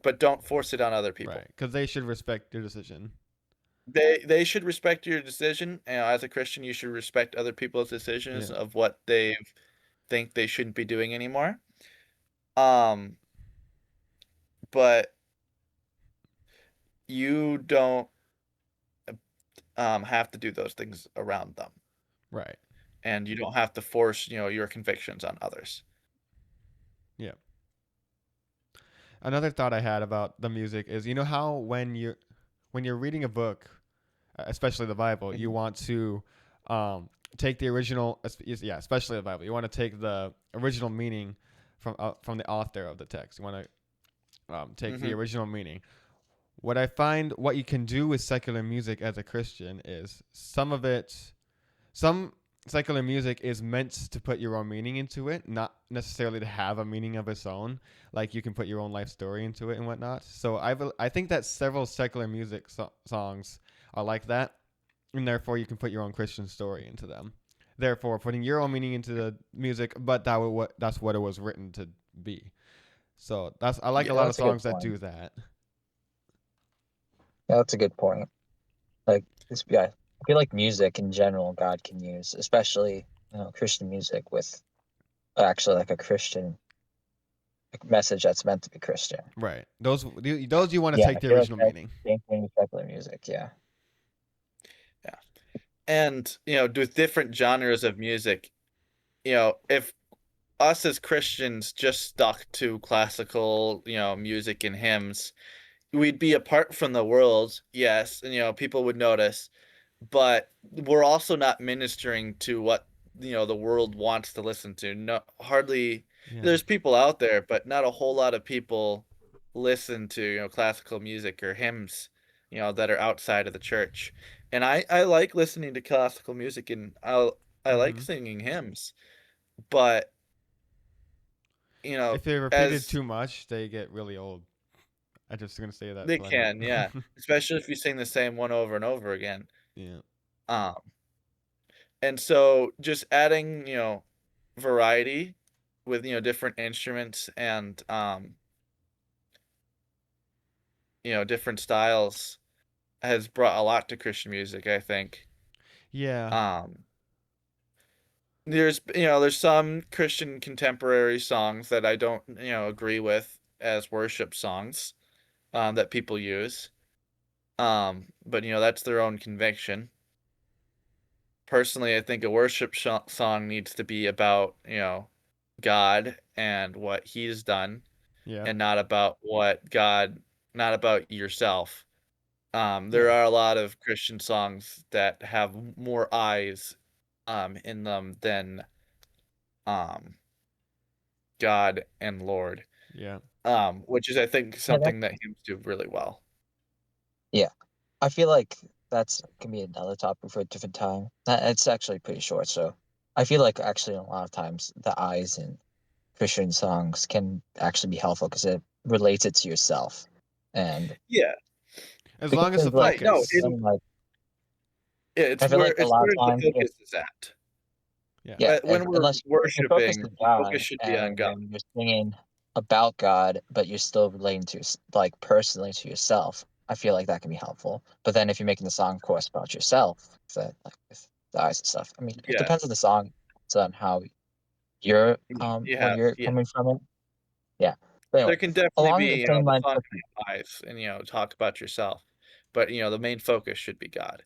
Speaker 3: but don't force it on other
Speaker 2: Right,
Speaker 3: people.
Speaker 2: because they should respect your decision.
Speaker 3: They should respect your decision. As a Christian, you should respect other people's decisions
Speaker 2: Yeah.
Speaker 3: of what they think they shouldn't be doing anymore. Um, but you don't have to do those things around them,
Speaker 2: Right.
Speaker 3: and you don't have to force your convictions on others.
Speaker 2: Yeah. Another thought I had about the music is, you know how when you're reading a book, especially the Bible, you
Speaker 1: Mhm.
Speaker 2: want to take the original, yeah, especially the Bible. You want to take the original meaning from the author of the text. You want to take the
Speaker 3: Hmm.
Speaker 2: original meaning. What I find what you can do with secular music as a Christian is some secular music is meant to put your own meaning into it, not necessarily to have a meaning of its own. Like you can put your own life story into it and whatnot. So I think that several secular music songs are like that, and therefore you can put your own Christian story into them. Therefore, putting your own meaning into the music, but that's what it was written to be. So I like a
Speaker 3: Yeah.
Speaker 2: lot of
Speaker 1: That's a good
Speaker 2: songs that
Speaker 1: point.
Speaker 2: do that.
Speaker 1: Yeah, that's a good point. Like yeah, I feel like music in general God can use, especially Christian music with actually like a Christian like, message that's meant to be Christian.
Speaker 2: Right. Those you want to
Speaker 1: Yeah,
Speaker 2: take
Speaker 1: I
Speaker 2: the
Speaker 1: feel like
Speaker 2: original
Speaker 1: that's
Speaker 2: meaning.
Speaker 1: the same thing with secular music. Yeah.
Speaker 3: Yeah. And with different genres of music, if us as Christians just stuck to classical, music and hymns, we'd be apart from the world, yes, and people would notice, but we're also not ministering to what the world wants to listen to. No, hardly.
Speaker 2: Yeah.
Speaker 3: There's people out there, but not a whole lot of people listen to classical music or hymns that are outside of the church. And I like listening to classical music, and I like
Speaker 2: Mm-hmm.
Speaker 3: singing hymns, but you know
Speaker 2: If they're repeated
Speaker 3: as
Speaker 2: too much, they get really old. I'm just gonna say that
Speaker 3: they
Speaker 2: politely.
Speaker 3: can, yeah, especially if you sing the same one over and over again.
Speaker 2: Yeah.
Speaker 3: Um, and so just adding, variety with, different instruments and, different styles has brought a lot to Christian music, I think.
Speaker 2: Yeah.
Speaker 3: Um, there's some Christian contemporary songs that I don't, agree with as worship songs, that people use. But that's their own conviction. Personally, I think a worship song needs to be about, God and what he's done,
Speaker 2: Yeah.
Speaker 3: and not about yourself. There
Speaker 2: Yeah.
Speaker 3: are a lot of Christian songs that have more eyes in them than um God and Lord.
Speaker 2: Yeah.
Speaker 3: Which is I think
Speaker 1: Yeah, that,
Speaker 3: something that hymns do really well.
Speaker 1: yeah. I feel like that's can be another topic for a different time. It's actually pretty short, so I feel like actually a lot of times the eyes in Christian songs can actually be helpful because it relates it to yourself. And
Speaker 3: Yeah.
Speaker 2: As long as the
Speaker 1: because like
Speaker 3: Right. No,
Speaker 2: focus.
Speaker 1: like
Speaker 3: yeah,
Speaker 1: I feel like a
Speaker 3: it's
Speaker 1: lot
Speaker 3: where
Speaker 1: of
Speaker 3: the
Speaker 1: times if
Speaker 3: focus is at.
Speaker 2: Yeah.
Speaker 1: yeah,
Speaker 3: When we're
Speaker 1: unless if your focus
Speaker 3: worshiping,
Speaker 1: is
Speaker 3: the focus
Speaker 1: God
Speaker 3: should be on
Speaker 1: and
Speaker 3: God.
Speaker 1: then you're singing about God, but you're still relating to like personally to yourself, I feel like that can be helpful. But then if you're making the song, of course, about yourself, that like with the eyes and stuff. I mean, it
Speaker 3: Yeah.
Speaker 1: depends on the song. It's on how you're
Speaker 3: You
Speaker 1: when
Speaker 3: have
Speaker 1: you're
Speaker 3: yeah.
Speaker 1: coming from it. Yeah. But anyway,
Speaker 3: There can definitely
Speaker 1: along the
Speaker 3: be,
Speaker 1: same
Speaker 3: the
Speaker 1: lines.
Speaker 3: song can have eyes and, talk about yourself. But, the main focus should be God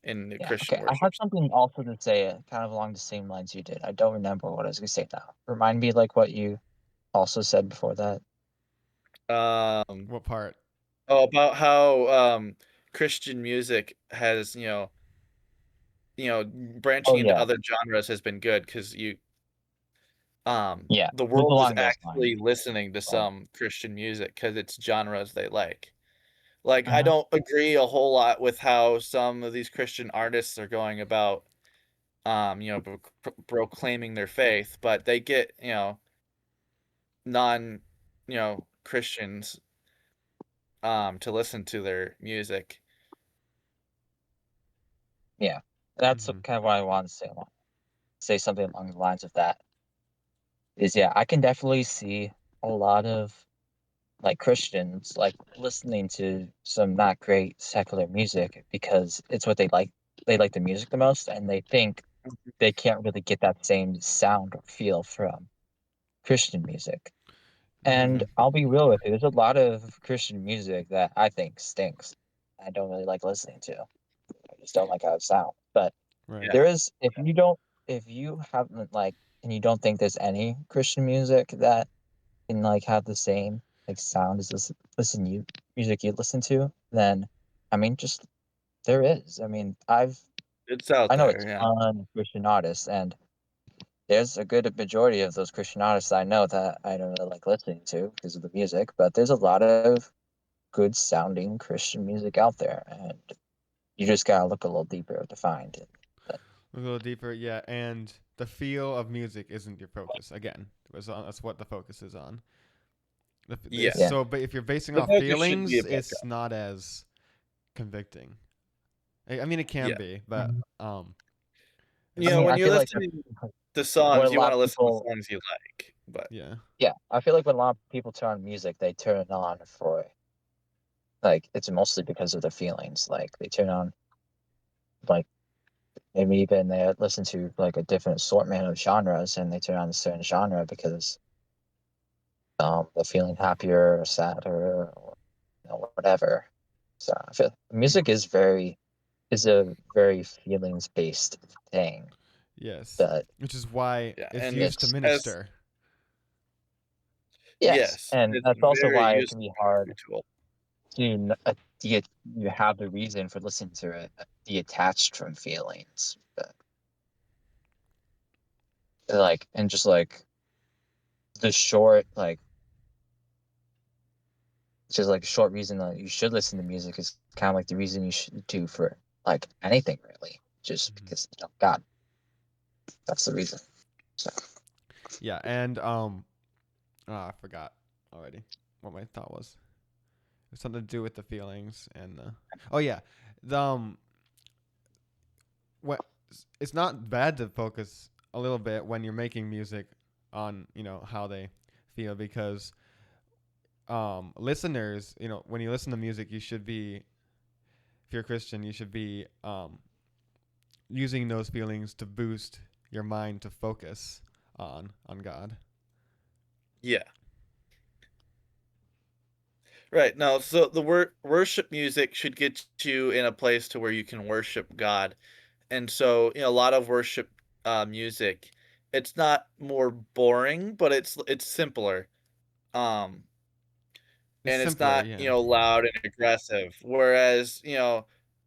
Speaker 3: in the
Speaker 1: Yeah,
Speaker 3: Christian
Speaker 1: okay. I have
Speaker 3: worship.
Speaker 1: something also to say, kind of along the same lines you did. I don't remember what I was gonna say now. Remind me like what you also said before that.
Speaker 3: Um,
Speaker 2: What part?
Speaker 3: about how, Christian music has,
Speaker 1: Oh
Speaker 3: branching into
Speaker 1: yeah,
Speaker 3: other genres has been good because
Speaker 1: yeah.
Speaker 3: the
Speaker 1: It was
Speaker 3: world is
Speaker 1: along those lines.
Speaker 3: actually listening to
Speaker 1: Um,
Speaker 3: some Christian music because it's genres they like. Like, I
Speaker 1: mhm.
Speaker 3: don't agree a whole lot with how some of these Christian artists are going about, proclaiming their faith, but they get, non, Christians, to listen to their music.
Speaker 1: Yeah, that's
Speaker 2: Mm-hmm.
Speaker 1: kind of what I wanted to say. Say something along the lines of that. Is yeah, I can definitely see a lot of like Christians like listening to some not great secular music because it's what they like. They like the music the most, and they think they can't really get that same sound or feel from Christian music.
Speaker 2: Mm-hmm.
Speaker 1: And I'll be real with you, there's a lot of Christian music that I think stinks. I don't really like listening to. I just don't like how it sounds. But
Speaker 2: Right.
Speaker 3: Yeah.
Speaker 1: there is if you haven't like and you don't think there's any Christian music that can like have the same like sound as you music you listen to, then I mean just there is. I mean,
Speaker 3: It's out
Speaker 1: I know a
Speaker 3: there, yeah.
Speaker 1: ton of Christian artists and there's a good majority of those Christian artists I know that I don't really like listening to because of the music, but there's a lot of good sounding Christian music out there, and you just gotta look a little deeper to find it. But
Speaker 2: A little deeper, yeah. And the feel of music isn't your focus. Again, that's what the focus is on.
Speaker 1: yeah,
Speaker 3: Yes.
Speaker 2: So, but if you're basing
Speaker 3: The
Speaker 2: off
Speaker 3: focus should be
Speaker 2: feelings,
Speaker 3: about
Speaker 2: it's
Speaker 3: God.
Speaker 2: not as convicting. I mean, it can
Speaker 3: Yeah.
Speaker 2: be, but
Speaker 1: Mhm. I
Speaker 2: it's
Speaker 1: mean,
Speaker 3: When
Speaker 1: I
Speaker 3: you're
Speaker 1: feel like
Speaker 3: listening to
Speaker 1: what a
Speaker 3: songs, you
Speaker 1: lot
Speaker 3: wanna
Speaker 1: of
Speaker 3: listen to
Speaker 1: people,
Speaker 3: songs you like, but
Speaker 2: yeah,
Speaker 1: yeah, I feel like when a lot of people turn on music, they turn it on for like it's mostly because of the feelings. Like they turn on like maybe even they listen to like a different assortment of genres, and they turn on a certain genre because they're feeling happier or sadder or whatever. So I feel music is a very feelings based thing.
Speaker 2: yes.
Speaker 1: But
Speaker 2: Which is why
Speaker 3: yeah,
Speaker 2: it's
Speaker 3: and
Speaker 2: used to
Speaker 1: it's
Speaker 3: as
Speaker 2: minister.
Speaker 1: yes,
Speaker 3: yes,
Speaker 1: and
Speaker 3: it's
Speaker 1: that's also
Speaker 3: very
Speaker 1: why it can
Speaker 3: useful
Speaker 1: be hard
Speaker 3: ministry tool.
Speaker 1: to get you have the reason for listening to it detached from feelings. But like and just like the short like just like a short reason that you should listen to music is kind of like the reason you should do for like anything really. Just
Speaker 2: Hmm.
Speaker 1: because God, that's the reason. So
Speaker 2: Yeah, and I forgot already what my thought was. It's something to do with the feelings and oh yeah, the what it's not bad to focus a little bit when you're making music on how they feel because listeners when you listen to music you should be if you're a Christian you should be using those feelings to boost your mind to focus on God.
Speaker 3: Yeah. Right. No, so the worship music should get you in a place to where you can worship God. And so, a lot of worship music, it's not more boring, but it's simpler. Um
Speaker 2: It's
Speaker 3: and it's
Speaker 2: simpler,
Speaker 3: not,
Speaker 2: yeah.
Speaker 3: loud and aggressive. Whereas,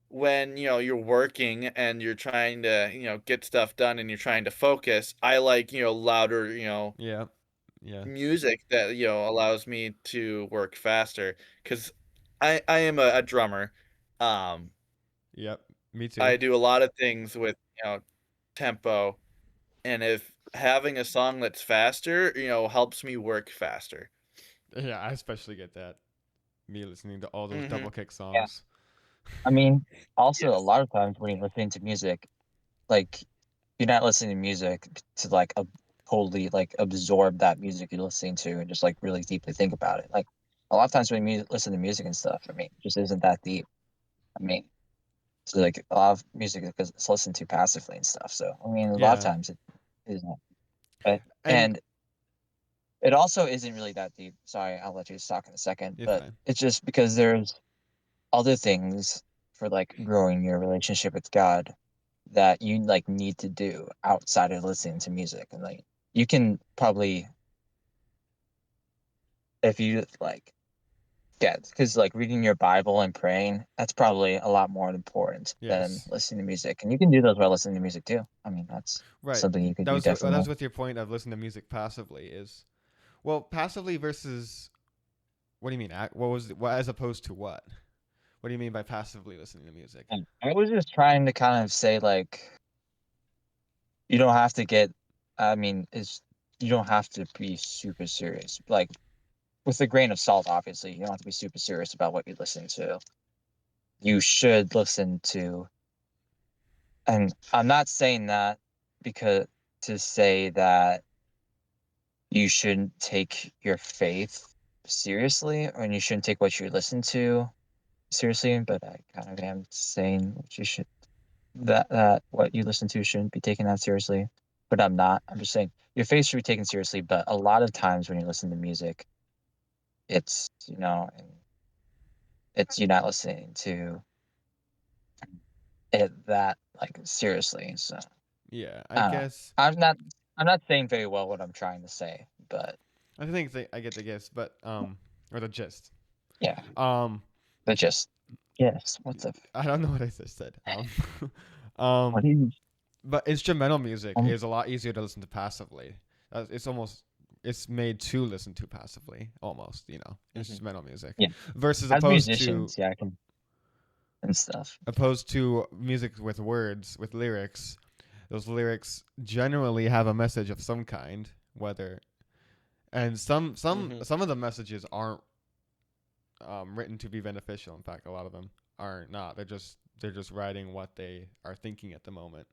Speaker 3: when, you're working and you're trying to, get stuff done and you're trying to focus, I like, louder,
Speaker 2: Yeah, yeah,
Speaker 3: music that, allows me to work faster because I am a drummer. Um,
Speaker 2: yep. Me too.
Speaker 3: I do a lot of things with, tempo, and if having a song that's faster, helps me work faster.
Speaker 2: Yeah, I especially get that. Me listening to all those
Speaker 3: Mm-hmm.
Speaker 2: double kick
Speaker 1: Yeah.
Speaker 2: songs.
Speaker 1: I mean, also a
Speaker 3: Yes.
Speaker 1: lot of times when you're listening to music, like you're not listening to music to like totally like absorb that music you're listening to and just like really deeply think about it. Like a lot of times when you listen to music and stuff, I mean, it just isn't that deep. I mean, so like a lot of music is it's listened to passively and stuff. So I mean, a lot of
Speaker 2: Yeah,
Speaker 1: times it isn't. But
Speaker 2: and
Speaker 1: and it also isn't really that deep. Sorry, I'll let you talk in a second.
Speaker 2: you're
Speaker 1: But
Speaker 2: fine.
Speaker 1: it's just because there's other things for like growing your relationship with God that you like need to do outside of listening to music. And like you can probably if you like get because like reading your Bible and praying, that's probably a lot more important than
Speaker 2: Yes,
Speaker 1: listening to music. And you can do those while listening to music too. I mean, that's
Speaker 2: right.
Speaker 1: something you could
Speaker 2: That
Speaker 1: do
Speaker 2: was that
Speaker 1: definitely.
Speaker 2: was with your point of listening to music passively. Is well, passively versus what do you mean? What as opposed to what? What do you mean by passively listening to music?
Speaker 1: And I was just trying to kind of say like you don't have to get I mean, it's you don't have to be super serious. Like with a grain of salt, obviously. You don't have to be super serious about what you listen to. You should listen to and I'm not saying that because to say that you shouldn't take your faith seriously or you shouldn't take what you listen to seriously, but I kind of am saying what you should that what you listen to shouldn't be taken that seriously. But I'm not. I'm just saying your faith should be taken seriously, but a lot of times when you listen to music, it's and it's you're not listening to it that like seriously. So
Speaker 2: Yeah, I
Speaker 1: I don't know.
Speaker 2: guess
Speaker 1: I'm not I'm not saying very well what I'm trying to say, but
Speaker 2: I think I get the guess, but or the gist.
Speaker 1: yeah,
Speaker 2: Um,
Speaker 1: but just yes. What the
Speaker 2: I don't know what I just said.
Speaker 1: what
Speaker 2: Um,
Speaker 1: do you?
Speaker 2: but instrumental music
Speaker 1: Um,
Speaker 2: is a lot easier to listen to passively. It's almost it's made to listen to passively, almost.
Speaker 3: Mm-hmm.
Speaker 2: Instrumental music
Speaker 1: yeah,
Speaker 2: versus
Speaker 1: as musicians, yeah, I can and stuff.
Speaker 2: opposed to music with words with lyrics. Those lyrics generally have a message of some kind, whether and
Speaker 3: Mm-hmm.
Speaker 2: some of the messages aren't written to be beneficial. In fact, a lot of them are not. They're just writing what they are thinking at the moment.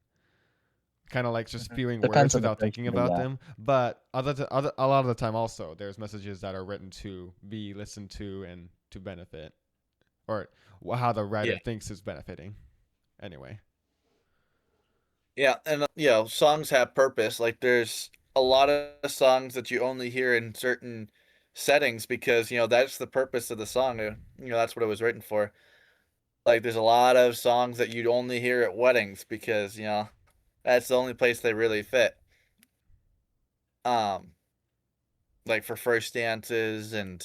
Speaker 2: Kind of like just
Speaker 1: Mhm.
Speaker 2: spewing
Speaker 1: Depends
Speaker 2: words
Speaker 1: on the
Speaker 2: without
Speaker 1: person,
Speaker 2: thinking
Speaker 1: but
Speaker 2: about
Speaker 1: yeah,
Speaker 2: them. But a lot of the time, also there's messages that are written to be listened to and to benefit, or how the
Speaker 3: Yeah.
Speaker 2: writer thinks is benefiting. Anyway,
Speaker 3: Yeah, and songs have purpose. Like there's a lot of songs that you only hear in certain settings because, that's the purpose of the song. That's what it was written for. Like there's a lot of songs that you'd only hear at weddings because, that's the only place they really fit. Um, like for first dances and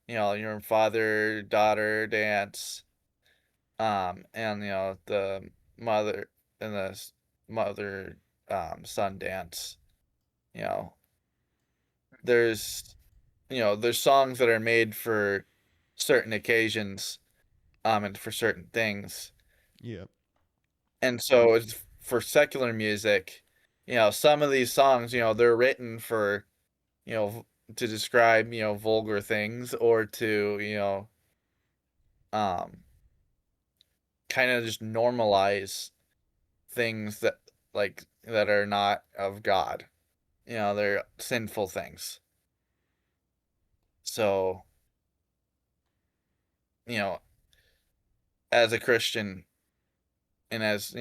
Speaker 3: your father daughter dance, and the mother and the mother son dance. You know, there's there's songs that are made for certain occasions, and for certain things.
Speaker 2: yeah,
Speaker 3: And so it's for secular music, some of these songs, they're written for, to describe, vulgar things or to, um, kind of just normalize things that are not of God. They're sinful things. So, you know, as a Christian and as,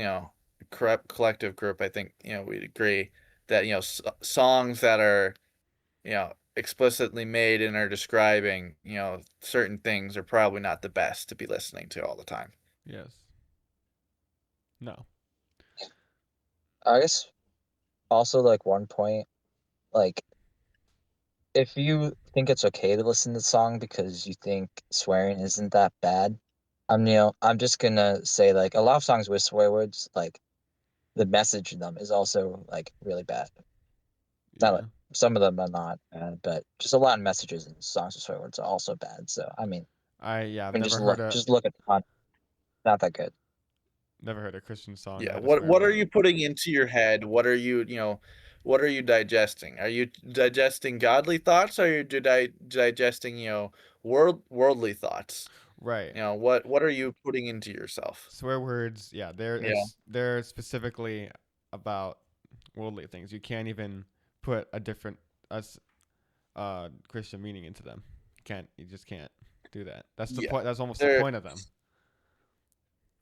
Speaker 3: correct collective group, I think, we'd agree that, songs that are, explicitly made and are describing, certain things are probably not the best to be listening to all the time.
Speaker 2: yes, no,
Speaker 1: I guess also like one point, like if you think it's okay to listen to the song because you think swearing isn't that bad, I'm just gonna say like a lot of songs with swear words, like the message in them is also like really bad. Not like
Speaker 2: yeah.
Speaker 1: some of them are not bad, but just a lot of messages in songs with swear words are also bad. So I
Speaker 2: I've
Speaker 1: mean
Speaker 2: never heard
Speaker 1: just look at the content. Not that good.
Speaker 2: a Christian song that
Speaker 3: Yeah.
Speaker 2: had a
Speaker 3: What
Speaker 2: swear
Speaker 3: what are
Speaker 2: word.
Speaker 3: you putting into your head? What are you, what are you digesting? Are you digesting godly thoughts, or are you digesting, worldly thoughts?
Speaker 2: Right.
Speaker 3: What are you putting into yourself?
Speaker 2: Swear words, yeah,
Speaker 3: Yeah.
Speaker 2: they're specifically about worldly things. You can't even put a different Christian meaning into them. You just can't do that. That's the
Speaker 3: Yeah.
Speaker 2: point. That's almost the
Speaker 3: They're
Speaker 2: point of them.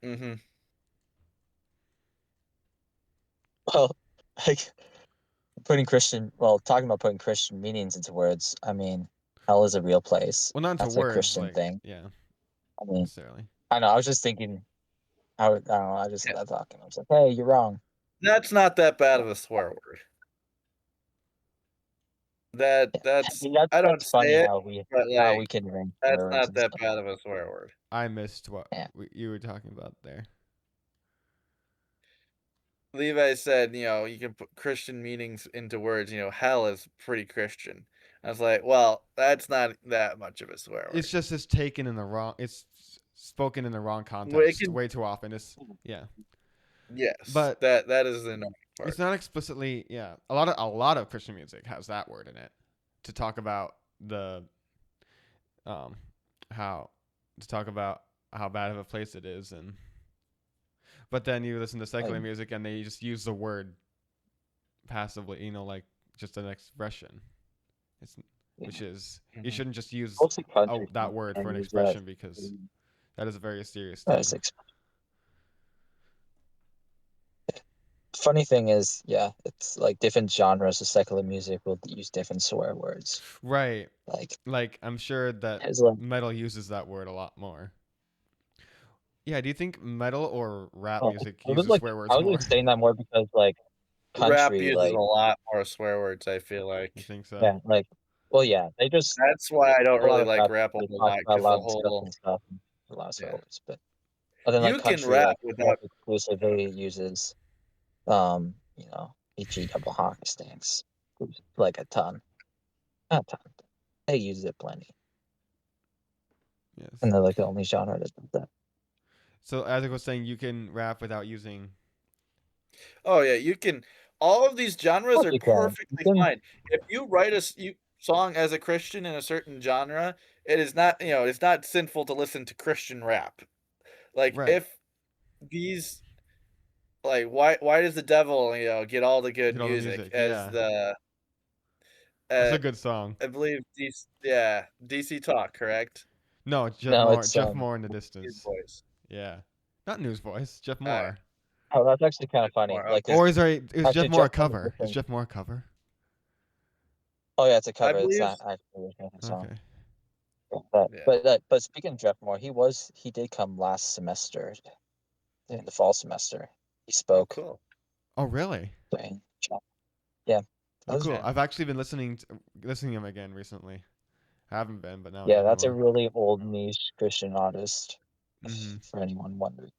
Speaker 3: mhm.
Speaker 1: Well, like talking about putting Christian meanings into words, I mean, hell is a real place.
Speaker 2: Well, not into
Speaker 1: That's a
Speaker 2: words,
Speaker 1: Christian
Speaker 2: like
Speaker 1: thing.
Speaker 2: yeah,
Speaker 1: I mean,
Speaker 2: necessarily.
Speaker 1: I know. I was just thinking. I don't know. I just
Speaker 3: Yeah.
Speaker 1: got talking. I was like, "Hey, you're wrong."
Speaker 3: That's not that bad of a swear word.
Speaker 1: Yeah.
Speaker 3: That's
Speaker 1: That's
Speaker 3: I don't
Speaker 1: funny
Speaker 3: say it, but
Speaker 1: how
Speaker 3: like
Speaker 1: we can rank
Speaker 3: that's
Speaker 1: words
Speaker 3: not
Speaker 1: and
Speaker 3: that
Speaker 1: stuff.
Speaker 3: bad of a swear word.
Speaker 2: I missed what
Speaker 1: Yeah.
Speaker 2: you were talking about there.
Speaker 3: Levi said, you can put Christian meanings into words. Hell is pretty Christian. I was like, well, that's not that much of a swear
Speaker 2: It's
Speaker 3: word.
Speaker 2: just it's taken in the wrong. It's spoken in the wrong
Speaker 3: Well, it
Speaker 2: context
Speaker 3: can,
Speaker 2: way too often. It's yeah,
Speaker 3: yes,
Speaker 2: but
Speaker 3: that is the annoying
Speaker 2: it's
Speaker 3: part.
Speaker 2: not explicitly. Yeah, a lot of Christian music has that word in it to talk about the um how to talk about how bad of a place it is, and but then you listen to
Speaker 1: Like,
Speaker 2: secular music and they just use the word passively, like just an expression. It's
Speaker 1: yeah.
Speaker 2: which is you
Speaker 3: Mhm.
Speaker 2: shouldn't just use
Speaker 1: Mostly country
Speaker 2: that word for
Speaker 1: and
Speaker 2: an
Speaker 1: use that.
Speaker 2: expression because that is a very serious
Speaker 1: That's
Speaker 2: thing.
Speaker 1: funny thing is, yeah, it's like different genres of secular music will use different swear words.
Speaker 2: Right.
Speaker 1: Like,
Speaker 2: Like I'm sure that
Speaker 1: it's like,
Speaker 2: metal uses that word a lot more. Yeah, do you think metal or rap
Speaker 1: oh,
Speaker 2: music
Speaker 1: I was
Speaker 2: uses
Speaker 1: like,
Speaker 2: swear
Speaker 1: I
Speaker 2: words
Speaker 1: was like
Speaker 2: more?
Speaker 1: saying that more because like
Speaker 3: Rap
Speaker 1: country,
Speaker 3: uses a
Speaker 1: like,
Speaker 3: lot more swear words, I feel
Speaker 2: You
Speaker 3: like.
Speaker 2: think so?
Speaker 1: yeah, like, well, yeah, they just
Speaker 3: That's why I don't
Speaker 1: a lot
Speaker 3: really
Speaker 1: of
Speaker 3: like
Speaker 1: rap
Speaker 3: rap a
Speaker 1: they
Speaker 3: whole
Speaker 1: talk
Speaker 3: lot,
Speaker 1: about a
Speaker 3: because
Speaker 1: lot
Speaker 3: the
Speaker 1: of
Speaker 3: whole
Speaker 1: disgusting stuff and a lot of swear
Speaker 3: yeah.
Speaker 1: words, but then like
Speaker 3: You can
Speaker 1: country,
Speaker 3: rap
Speaker 1: like
Speaker 3: without
Speaker 1: rap exclusively uses HE double hockey sticks like a ton, not a ton. They use it plenty, and
Speaker 2: Yes.
Speaker 1: they're like the only genre that does that. Of
Speaker 2: So as I was saying, you can rap without using.
Speaker 3: Oh yeah, you can. All of these genres
Speaker 1: course
Speaker 3: are
Speaker 1: you can. You
Speaker 3: perfectly
Speaker 1: can,
Speaker 3: fine. If you write song as a Christian in a certain genre, it is not, it's not sinful to listen to Christian rap. Like
Speaker 2: Right.
Speaker 3: if these, like, why does the devil, get all the good
Speaker 2: Get all the
Speaker 3: music
Speaker 2: music.
Speaker 3: as
Speaker 2: Yeah.
Speaker 3: the
Speaker 2: That's
Speaker 3: uh
Speaker 2: a good song.
Speaker 3: I believe DC Talk, correct?
Speaker 2: No,
Speaker 1: no, it's
Speaker 2: Jeff Moore in the
Speaker 3: His
Speaker 2: distance.
Speaker 3: voice.
Speaker 2: Yeah. Not News Voice, Jeff
Speaker 3: All right,
Speaker 2: Moore.
Speaker 1: oh, that's actually kind of funny.
Speaker 3: more
Speaker 1: Like,
Speaker 3: okay.
Speaker 1: 'cause
Speaker 2: Or is Jeff
Speaker 1: actually
Speaker 2: Moore
Speaker 1: Jeff
Speaker 2: a
Speaker 1: Moore is
Speaker 2: cover? Is
Speaker 1: different.
Speaker 2: Jeff Moore a cover?
Speaker 1: Oh yeah, it's a
Speaker 3: I
Speaker 1: cover. It's
Speaker 3: believe,
Speaker 1: not actually a song.
Speaker 2: Okay.
Speaker 3: yeah.
Speaker 1: But speaking of Jeff Moore, he did come last semester in the fall semester. He
Speaker 3: Oh,
Speaker 1: spoke
Speaker 3: cool.
Speaker 2: Oh, really?
Speaker 1: during Jeff. Yeah, that
Speaker 2: Oh,
Speaker 1: was
Speaker 2: cool.
Speaker 3: Yeah.
Speaker 2: I've actually been listening to him again recently. I haven't been, but now I
Speaker 1: yeah,
Speaker 2: am
Speaker 1: that's a
Speaker 2: more.
Speaker 1: really old niche Christian artist.
Speaker 2: Mm-hmm.
Speaker 1: For anyone wondering.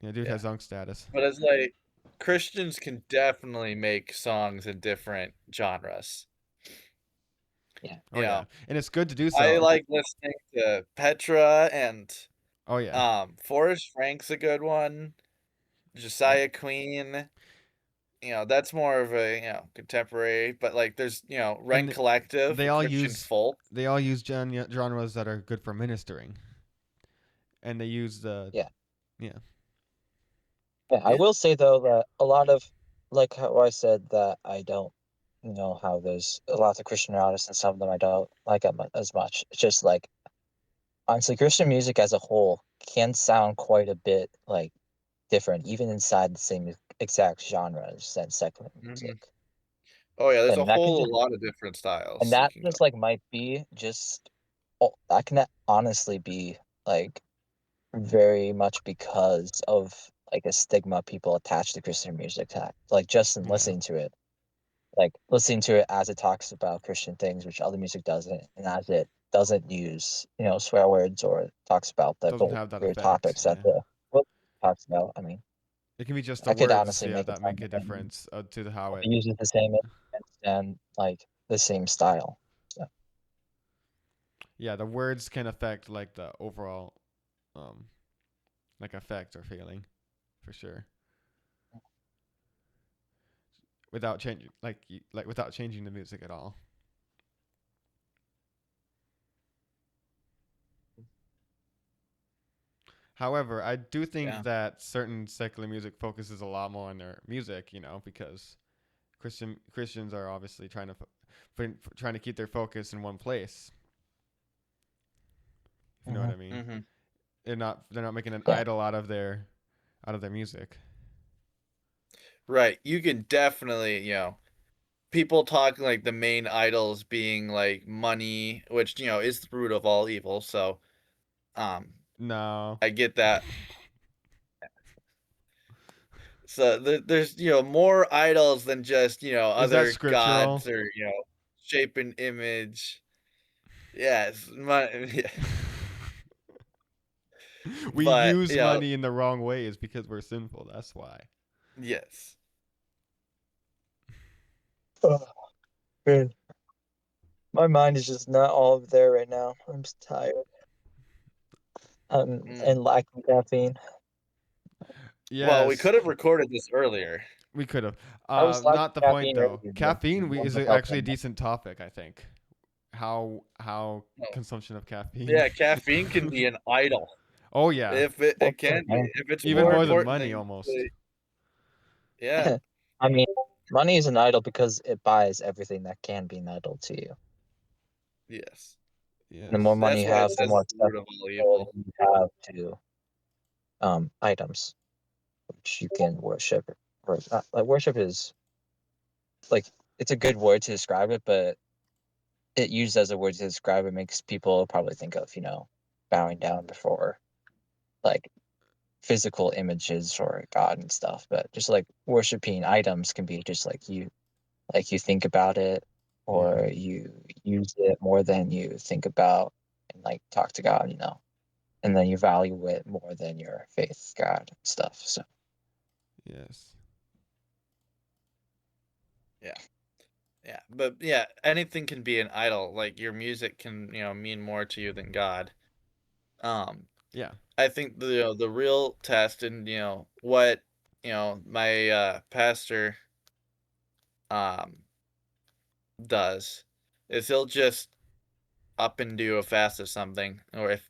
Speaker 2: Yeah, dude
Speaker 3: Yeah.
Speaker 2: has unk status.
Speaker 3: But it's like Christians can definitely make songs in different genres.
Speaker 1: Yeah,
Speaker 2: Oh
Speaker 3: You
Speaker 2: yeah,
Speaker 3: know,
Speaker 2: and it's good to do
Speaker 3: I
Speaker 2: so.
Speaker 3: like listening to Petra and
Speaker 2: Oh yeah.
Speaker 3: Forrest Frank's a good one.
Speaker 2: Yep.
Speaker 3: Josiah Queen. That's more of a, contemporary, but like there's, Rent
Speaker 2: And
Speaker 3: Collective
Speaker 2: they
Speaker 3: for
Speaker 2: all
Speaker 3: Christian
Speaker 2: use
Speaker 3: folk.
Speaker 2: genres that are good for ministering, and they use the
Speaker 1: yeah,
Speaker 2: yeah.
Speaker 1: yeah. I
Speaker 3: Yeah.
Speaker 1: will say though that a lot of like how I said that I don't how there's a lot of Christian artists and some of them I don't like as much. It's just like honestly, Christian music as a whole can sound quite a bit like different, even inside the same exact genres as secular
Speaker 3: Hmm.
Speaker 1: music.
Speaker 3: Oh yeah, there's a
Speaker 1: And that could
Speaker 3: whole
Speaker 1: just
Speaker 3: lot of different
Speaker 1: and
Speaker 3: styles you
Speaker 1: that
Speaker 3: can go.
Speaker 1: just like might be just that can honestly be like very much because of like a stigma people attach to Christian music to like just in
Speaker 2: Yeah.
Speaker 1: listening to it as it talks about Christian things, which other music doesn't, and as it doesn't use, swear words or talks about the
Speaker 2: Doesn't have that
Speaker 1: weird
Speaker 2: effect.
Speaker 1: topics that
Speaker 2: Yeah.
Speaker 1: the book talks about. I mean,
Speaker 2: It can be just the
Speaker 1: I could
Speaker 2: words,
Speaker 1: honestly
Speaker 2: yeah,
Speaker 1: make a
Speaker 2: that
Speaker 1: ton
Speaker 2: make a
Speaker 1: of
Speaker 2: difference to how
Speaker 1: if
Speaker 2: it.
Speaker 1: it uses the same instruments and like the same style. So
Speaker 2: Yeah, the words can affect like the overall, um, like effect or feeling, for sure. without changing without changing the music at all. However, I do think
Speaker 3: Yeah.
Speaker 2: that certain secular music focuses a lot more on their music, because Christians are obviously trying to keep their focus in one place. If you know what
Speaker 1: Hmm.
Speaker 2: I mean.
Speaker 3: Mm-hmm.
Speaker 2: They're not making an
Speaker 1: Yeah.
Speaker 2: idol out of their music.
Speaker 3: Right. You can definitely, people talk like the main idols being like money, which, is the root of all evil. So, um,
Speaker 2: No.
Speaker 3: I get that. So there's, more idols than just,
Speaker 2: Is that
Speaker 3: other
Speaker 2: scriptural?
Speaker 3: gods or, shape and image. Yes. Yeah.
Speaker 2: We
Speaker 3: But,
Speaker 2: use money in the wrong ways because we're sinful. That's why.
Speaker 3: yes.
Speaker 1: Oh, man. My mind is just not all there right now. I'm just tired.
Speaker 3: Mm.
Speaker 1: And lacking caffeine.
Speaker 3: Well, we
Speaker 2: Yes,
Speaker 3: could have recorded this earlier.
Speaker 2: we could have.
Speaker 1: I was lacking
Speaker 2: Not the point
Speaker 1: caffeine
Speaker 2: though.
Speaker 1: earlier, but
Speaker 2: Caffeine is
Speaker 1: wouldn't help
Speaker 2: actually a
Speaker 1: them.
Speaker 2: decent topic. I think. How
Speaker 3: Oh,
Speaker 2: consumption of caffeine.
Speaker 3: yeah, caffeine can be an idol.
Speaker 2: Oh yeah,
Speaker 3: If it,
Speaker 1: Well,
Speaker 3: it can be.
Speaker 1: yeah.
Speaker 3: If it's
Speaker 2: even
Speaker 3: more
Speaker 2: more than
Speaker 3: important
Speaker 2: money
Speaker 3: than
Speaker 2: almost.
Speaker 3: yeah.
Speaker 1: I mean, money is an idol because it buys everything that can be an idol to you.
Speaker 3: Yes.
Speaker 1: The more
Speaker 2: Yes.
Speaker 1: money
Speaker 3: That's
Speaker 1: you
Speaker 3: why it
Speaker 1: have, the
Speaker 3: says
Speaker 1: more
Speaker 3: it's the root of all
Speaker 1: accessibility
Speaker 3: evil.
Speaker 1: you have to items which you can worship. Or not, like worship is like it's a good word to describe it, but it used as a word to describe it makes people probably think of bowing down before like physical images or God and stuff. But just like worshiping items can be just like you think about it
Speaker 2: Yeah.
Speaker 1: or you use it more than you think about and like talk to God, and then you value it more than your faith, God, and stuff. So
Speaker 2: Yes.
Speaker 3: Yeah. Yeah. But yeah, anything can be an idol. Like your music can, mean more to you than God. Um,
Speaker 2: Yeah.
Speaker 3: I think the real test and what my pastor um does is he'll just up and do a fast of something, or if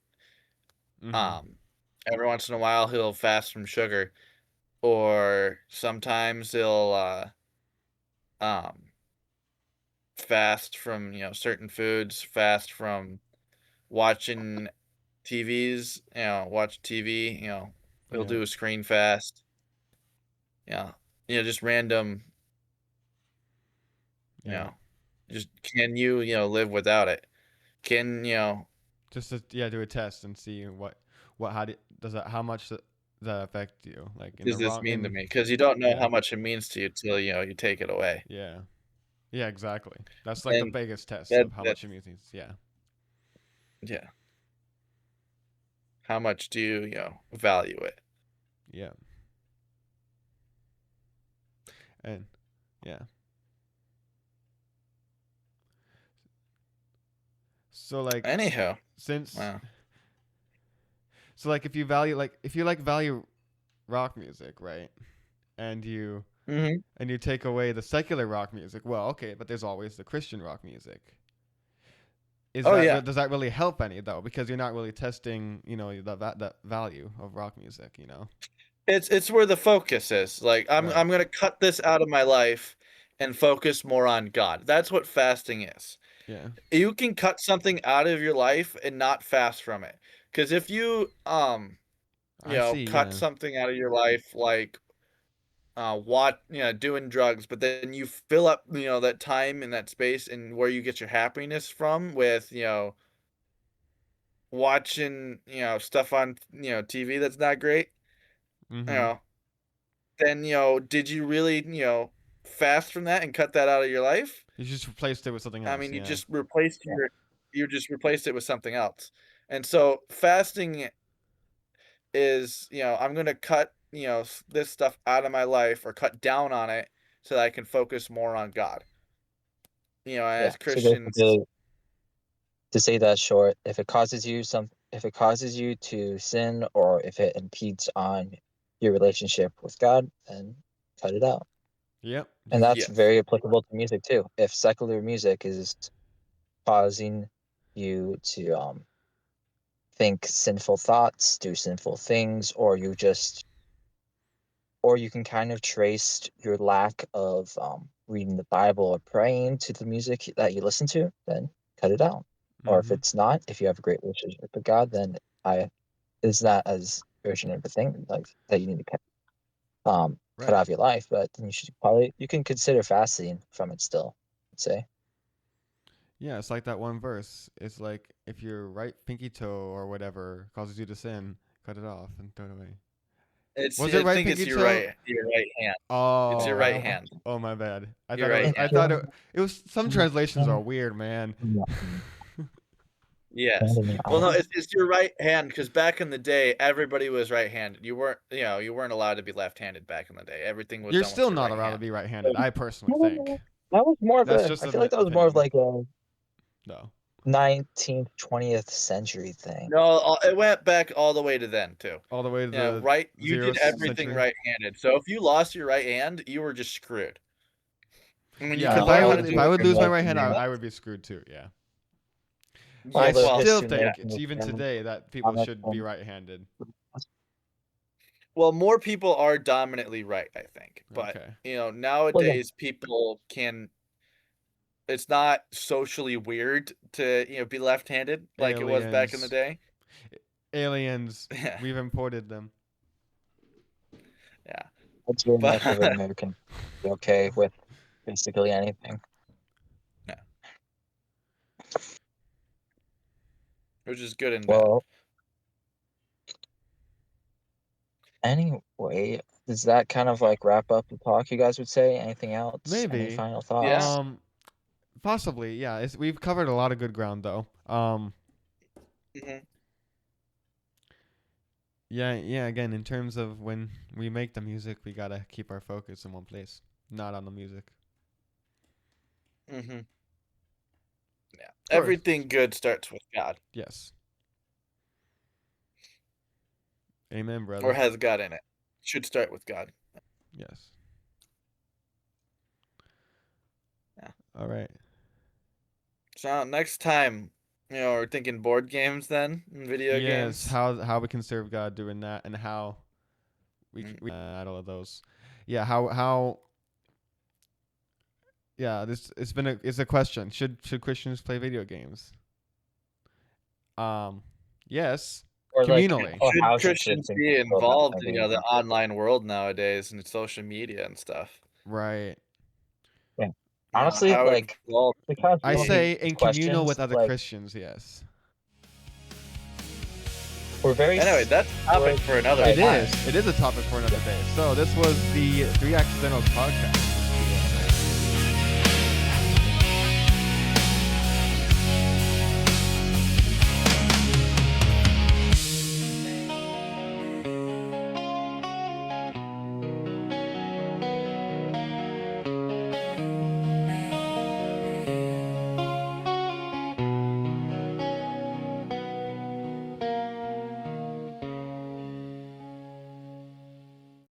Speaker 2: Mhm.
Speaker 3: um every once in a while he'll fast from sugar, or sometimes he'll um fast from certain foods, fast from watching watch TV, he'll
Speaker 2: Yeah.
Speaker 3: do a screen fast, yeah, just random, you
Speaker 2: Yeah.
Speaker 3: know, just can you live without it? Can
Speaker 2: Just to do a test and see what how do, does that how much that affect you like in
Speaker 3: does
Speaker 2: the
Speaker 3: this
Speaker 2: wrong
Speaker 3: mean to
Speaker 2: in
Speaker 3: me? Because you don't know
Speaker 2: yeah
Speaker 3: how much it means to you till you take it away,
Speaker 2: yeah yeah exactly. That's like the
Speaker 3: and
Speaker 2: biggest test
Speaker 3: that
Speaker 2: of how much
Speaker 3: that's
Speaker 2: it means. Yeah.
Speaker 3: yeah. How much do you value it?
Speaker 2: Yeah. And yeah. So like
Speaker 3: Anyhow,
Speaker 2: since
Speaker 3: wow.
Speaker 2: so like if you value rock music, right? And
Speaker 3: Hmm.
Speaker 2: you take away the secular rock music. Well, okay, but there's always the Christian rock music.
Speaker 3: Oh yeah,
Speaker 2: Does that really help any though? Because you're not really testing, that value of rock music,
Speaker 3: it's where the focus is. Like
Speaker 2: Right.
Speaker 3: I'm gonna cut this out of my life and focus more on God. That's what fasting is.
Speaker 2: Yeah.
Speaker 3: You can cut something out of your life and not fast from it. Because if you
Speaker 2: I see.
Speaker 3: cut
Speaker 2: Yeah.
Speaker 3: something out of your life like what doing drugs, but then you fill up that time and that space and where you get your happiness from with watching stuff on TV that's not great, you
Speaker 2: Mhm.
Speaker 3: know then did you really fast from that and cut that out of your life?
Speaker 2: You just replaced it with something
Speaker 3: I
Speaker 2: else.
Speaker 3: mean,
Speaker 2: Yeah.
Speaker 3: you just replaced it with something else. And so fasting is, I'm going to cut, this stuff out of my life or cut down on it so that I can focus more on God.
Speaker 1: yeah.
Speaker 3: As
Speaker 1: So
Speaker 3: Christians,
Speaker 1: basically, to say that short, if it causes you to sin or if it impedes on your relationship with God, then cut it out.
Speaker 2: Yep.
Speaker 1: And that's
Speaker 3: Yes.
Speaker 1: very applicable to music too. If secular music is causing you to think sinful thoughts, do sinful things, or you can kind of trace your lack of reading the Bible or praying to the music that you listen to, then cut it out. Or if it's not, if you have a great relationship with God, then it's not as urgent of a thing like that you need to cut
Speaker 2: Right.
Speaker 1: out of your life. But then you can consider fasting from it still, I'd say.
Speaker 2: Yeah, it's like that one verse. It's like if your right pinky toe or whatever causes you to sin, cut it off and throw it away. Was it
Speaker 3: I
Speaker 2: right
Speaker 3: think it's
Speaker 2: pinky toe?
Speaker 3: your right hand. It's your right
Speaker 2: Oh,
Speaker 3: hand.
Speaker 2: oh my bad. I
Speaker 3: Your
Speaker 2: thought it
Speaker 3: right
Speaker 2: was. I
Speaker 3: hand.
Speaker 2: thought it was. Some translations are weird, man.
Speaker 3: Yes. Well, no, it's your right hand because back in the day, everybody was right-handed. You weren't allowed to be left-handed back in the day. Everything was
Speaker 2: You're
Speaker 3: done with
Speaker 2: still
Speaker 3: your
Speaker 2: not
Speaker 3: right
Speaker 2: allowed to
Speaker 3: hand.
Speaker 2: be right-handed. I personally
Speaker 1: No,
Speaker 2: think
Speaker 1: that was more of
Speaker 2: that's
Speaker 1: a.
Speaker 2: just
Speaker 1: I
Speaker 2: an
Speaker 1: feel like that was more of
Speaker 2: opinion.
Speaker 1: like a
Speaker 2: No.
Speaker 1: 19th, 20th century thing.
Speaker 3: No, it went back all the way to then too.
Speaker 2: All the way to
Speaker 3: Yeah,
Speaker 2: the
Speaker 3: right. You
Speaker 2: 0th
Speaker 3: did everything
Speaker 2: century.
Speaker 3: right-handed. So if you lost your right hand, you were just screwed. I mean, you
Speaker 2: Yeah,
Speaker 3: could
Speaker 2: if I
Speaker 3: learn how
Speaker 2: would
Speaker 3: to
Speaker 2: if
Speaker 3: do
Speaker 2: I
Speaker 3: it
Speaker 2: would lose my right hand,
Speaker 3: yourself.
Speaker 2: I would be screwed too. Yeah.
Speaker 1: I
Speaker 2: I
Speaker 3: Yeah, well,
Speaker 2: still
Speaker 1: history
Speaker 2: think
Speaker 1: lesson
Speaker 2: it's
Speaker 1: with
Speaker 2: even
Speaker 1: them.
Speaker 2: today that people should be right-handed.
Speaker 3: well, more people are dominantly right, I think. But
Speaker 2: Okay.
Speaker 3: nowadays people can. It's not socially weird to be left-handed like it was back in the
Speaker 2: Aliens.
Speaker 3: day.
Speaker 2: Aliens.
Speaker 3: Yeah,
Speaker 2: We've imported them.
Speaker 3: yeah.
Speaker 1: It's very
Speaker 3: But
Speaker 1: much of an American. Be okay with basically anything.
Speaker 3: yeah, which is good and bad.
Speaker 1: Well, anyway, does that kind of like wrap up the talk? You guys would say anything else? Any
Speaker 2: Maybe.
Speaker 1: final
Speaker 3: Yeah.
Speaker 1: thoughts?
Speaker 2: Possibly. Yeah. We've covered a lot of good ground though.
Speaker 3: Mhm.
Speaker 2: Yeah. Yeah. Again, in terms of when we make the music, we gotta keep our focus in one place, not on the music.
Speaker 3: Mhm. Yeah.
Speaker 2: Of course.
Speaker 3: Everything good starts with God,
Speaker 2: Yes. Amen,
Speaker 3: or
Speaker 2: brother.
Speaker 3: has God in it. Should start with God.
Speaker 2: Yes.
Speaker 3: Yeah.
Speaker 2: All right.
Speaker 3: So next time, we're thinking board games then, and video
Speaker 2: Yes.
Speaker 3: games.
Speaker 2: How we can serve God doing that, and how we I don't know those. Yeah. How. Yeah. It's a question. Should Christians play video games? Yes.
Speaker 1: Or like,
Speaker 2: Communally.
Speaker 1: or how
Speaker 3: Should
Speaker 1: should
Speaker 3: Christians
Speaker 1: Christians
Speaker 3: be
Speaker 1: go about
Speaker 3: involved in
Speaker 1: playing
Speaker 3: the
Speaker 1: games?
Speaker 3: online world nowadays and social media and stuff?
Speaker 2: Right.
Speaker 1: Yeah. Honestly,
Speaker 3: How
Speaker 1: like
Speaker 3: involved
Speaker 1: the kind of
Speaker 2: I
Speaker 1: people
Speaker 2: say
Speaker 1: who
Speaker 2: in communal with
Speaker 1: questions,
Speaker 2: other
Speaker 1: like
Speaker 2: Christians. Yes.
Speaker 1: we're very.
Speaker 3: Anyway, that's a topic for another
Speaker 2: It
Speaker 3: time.
Speaker 2: is. It is a topic for another day. So this was the Three Accidentals podcast.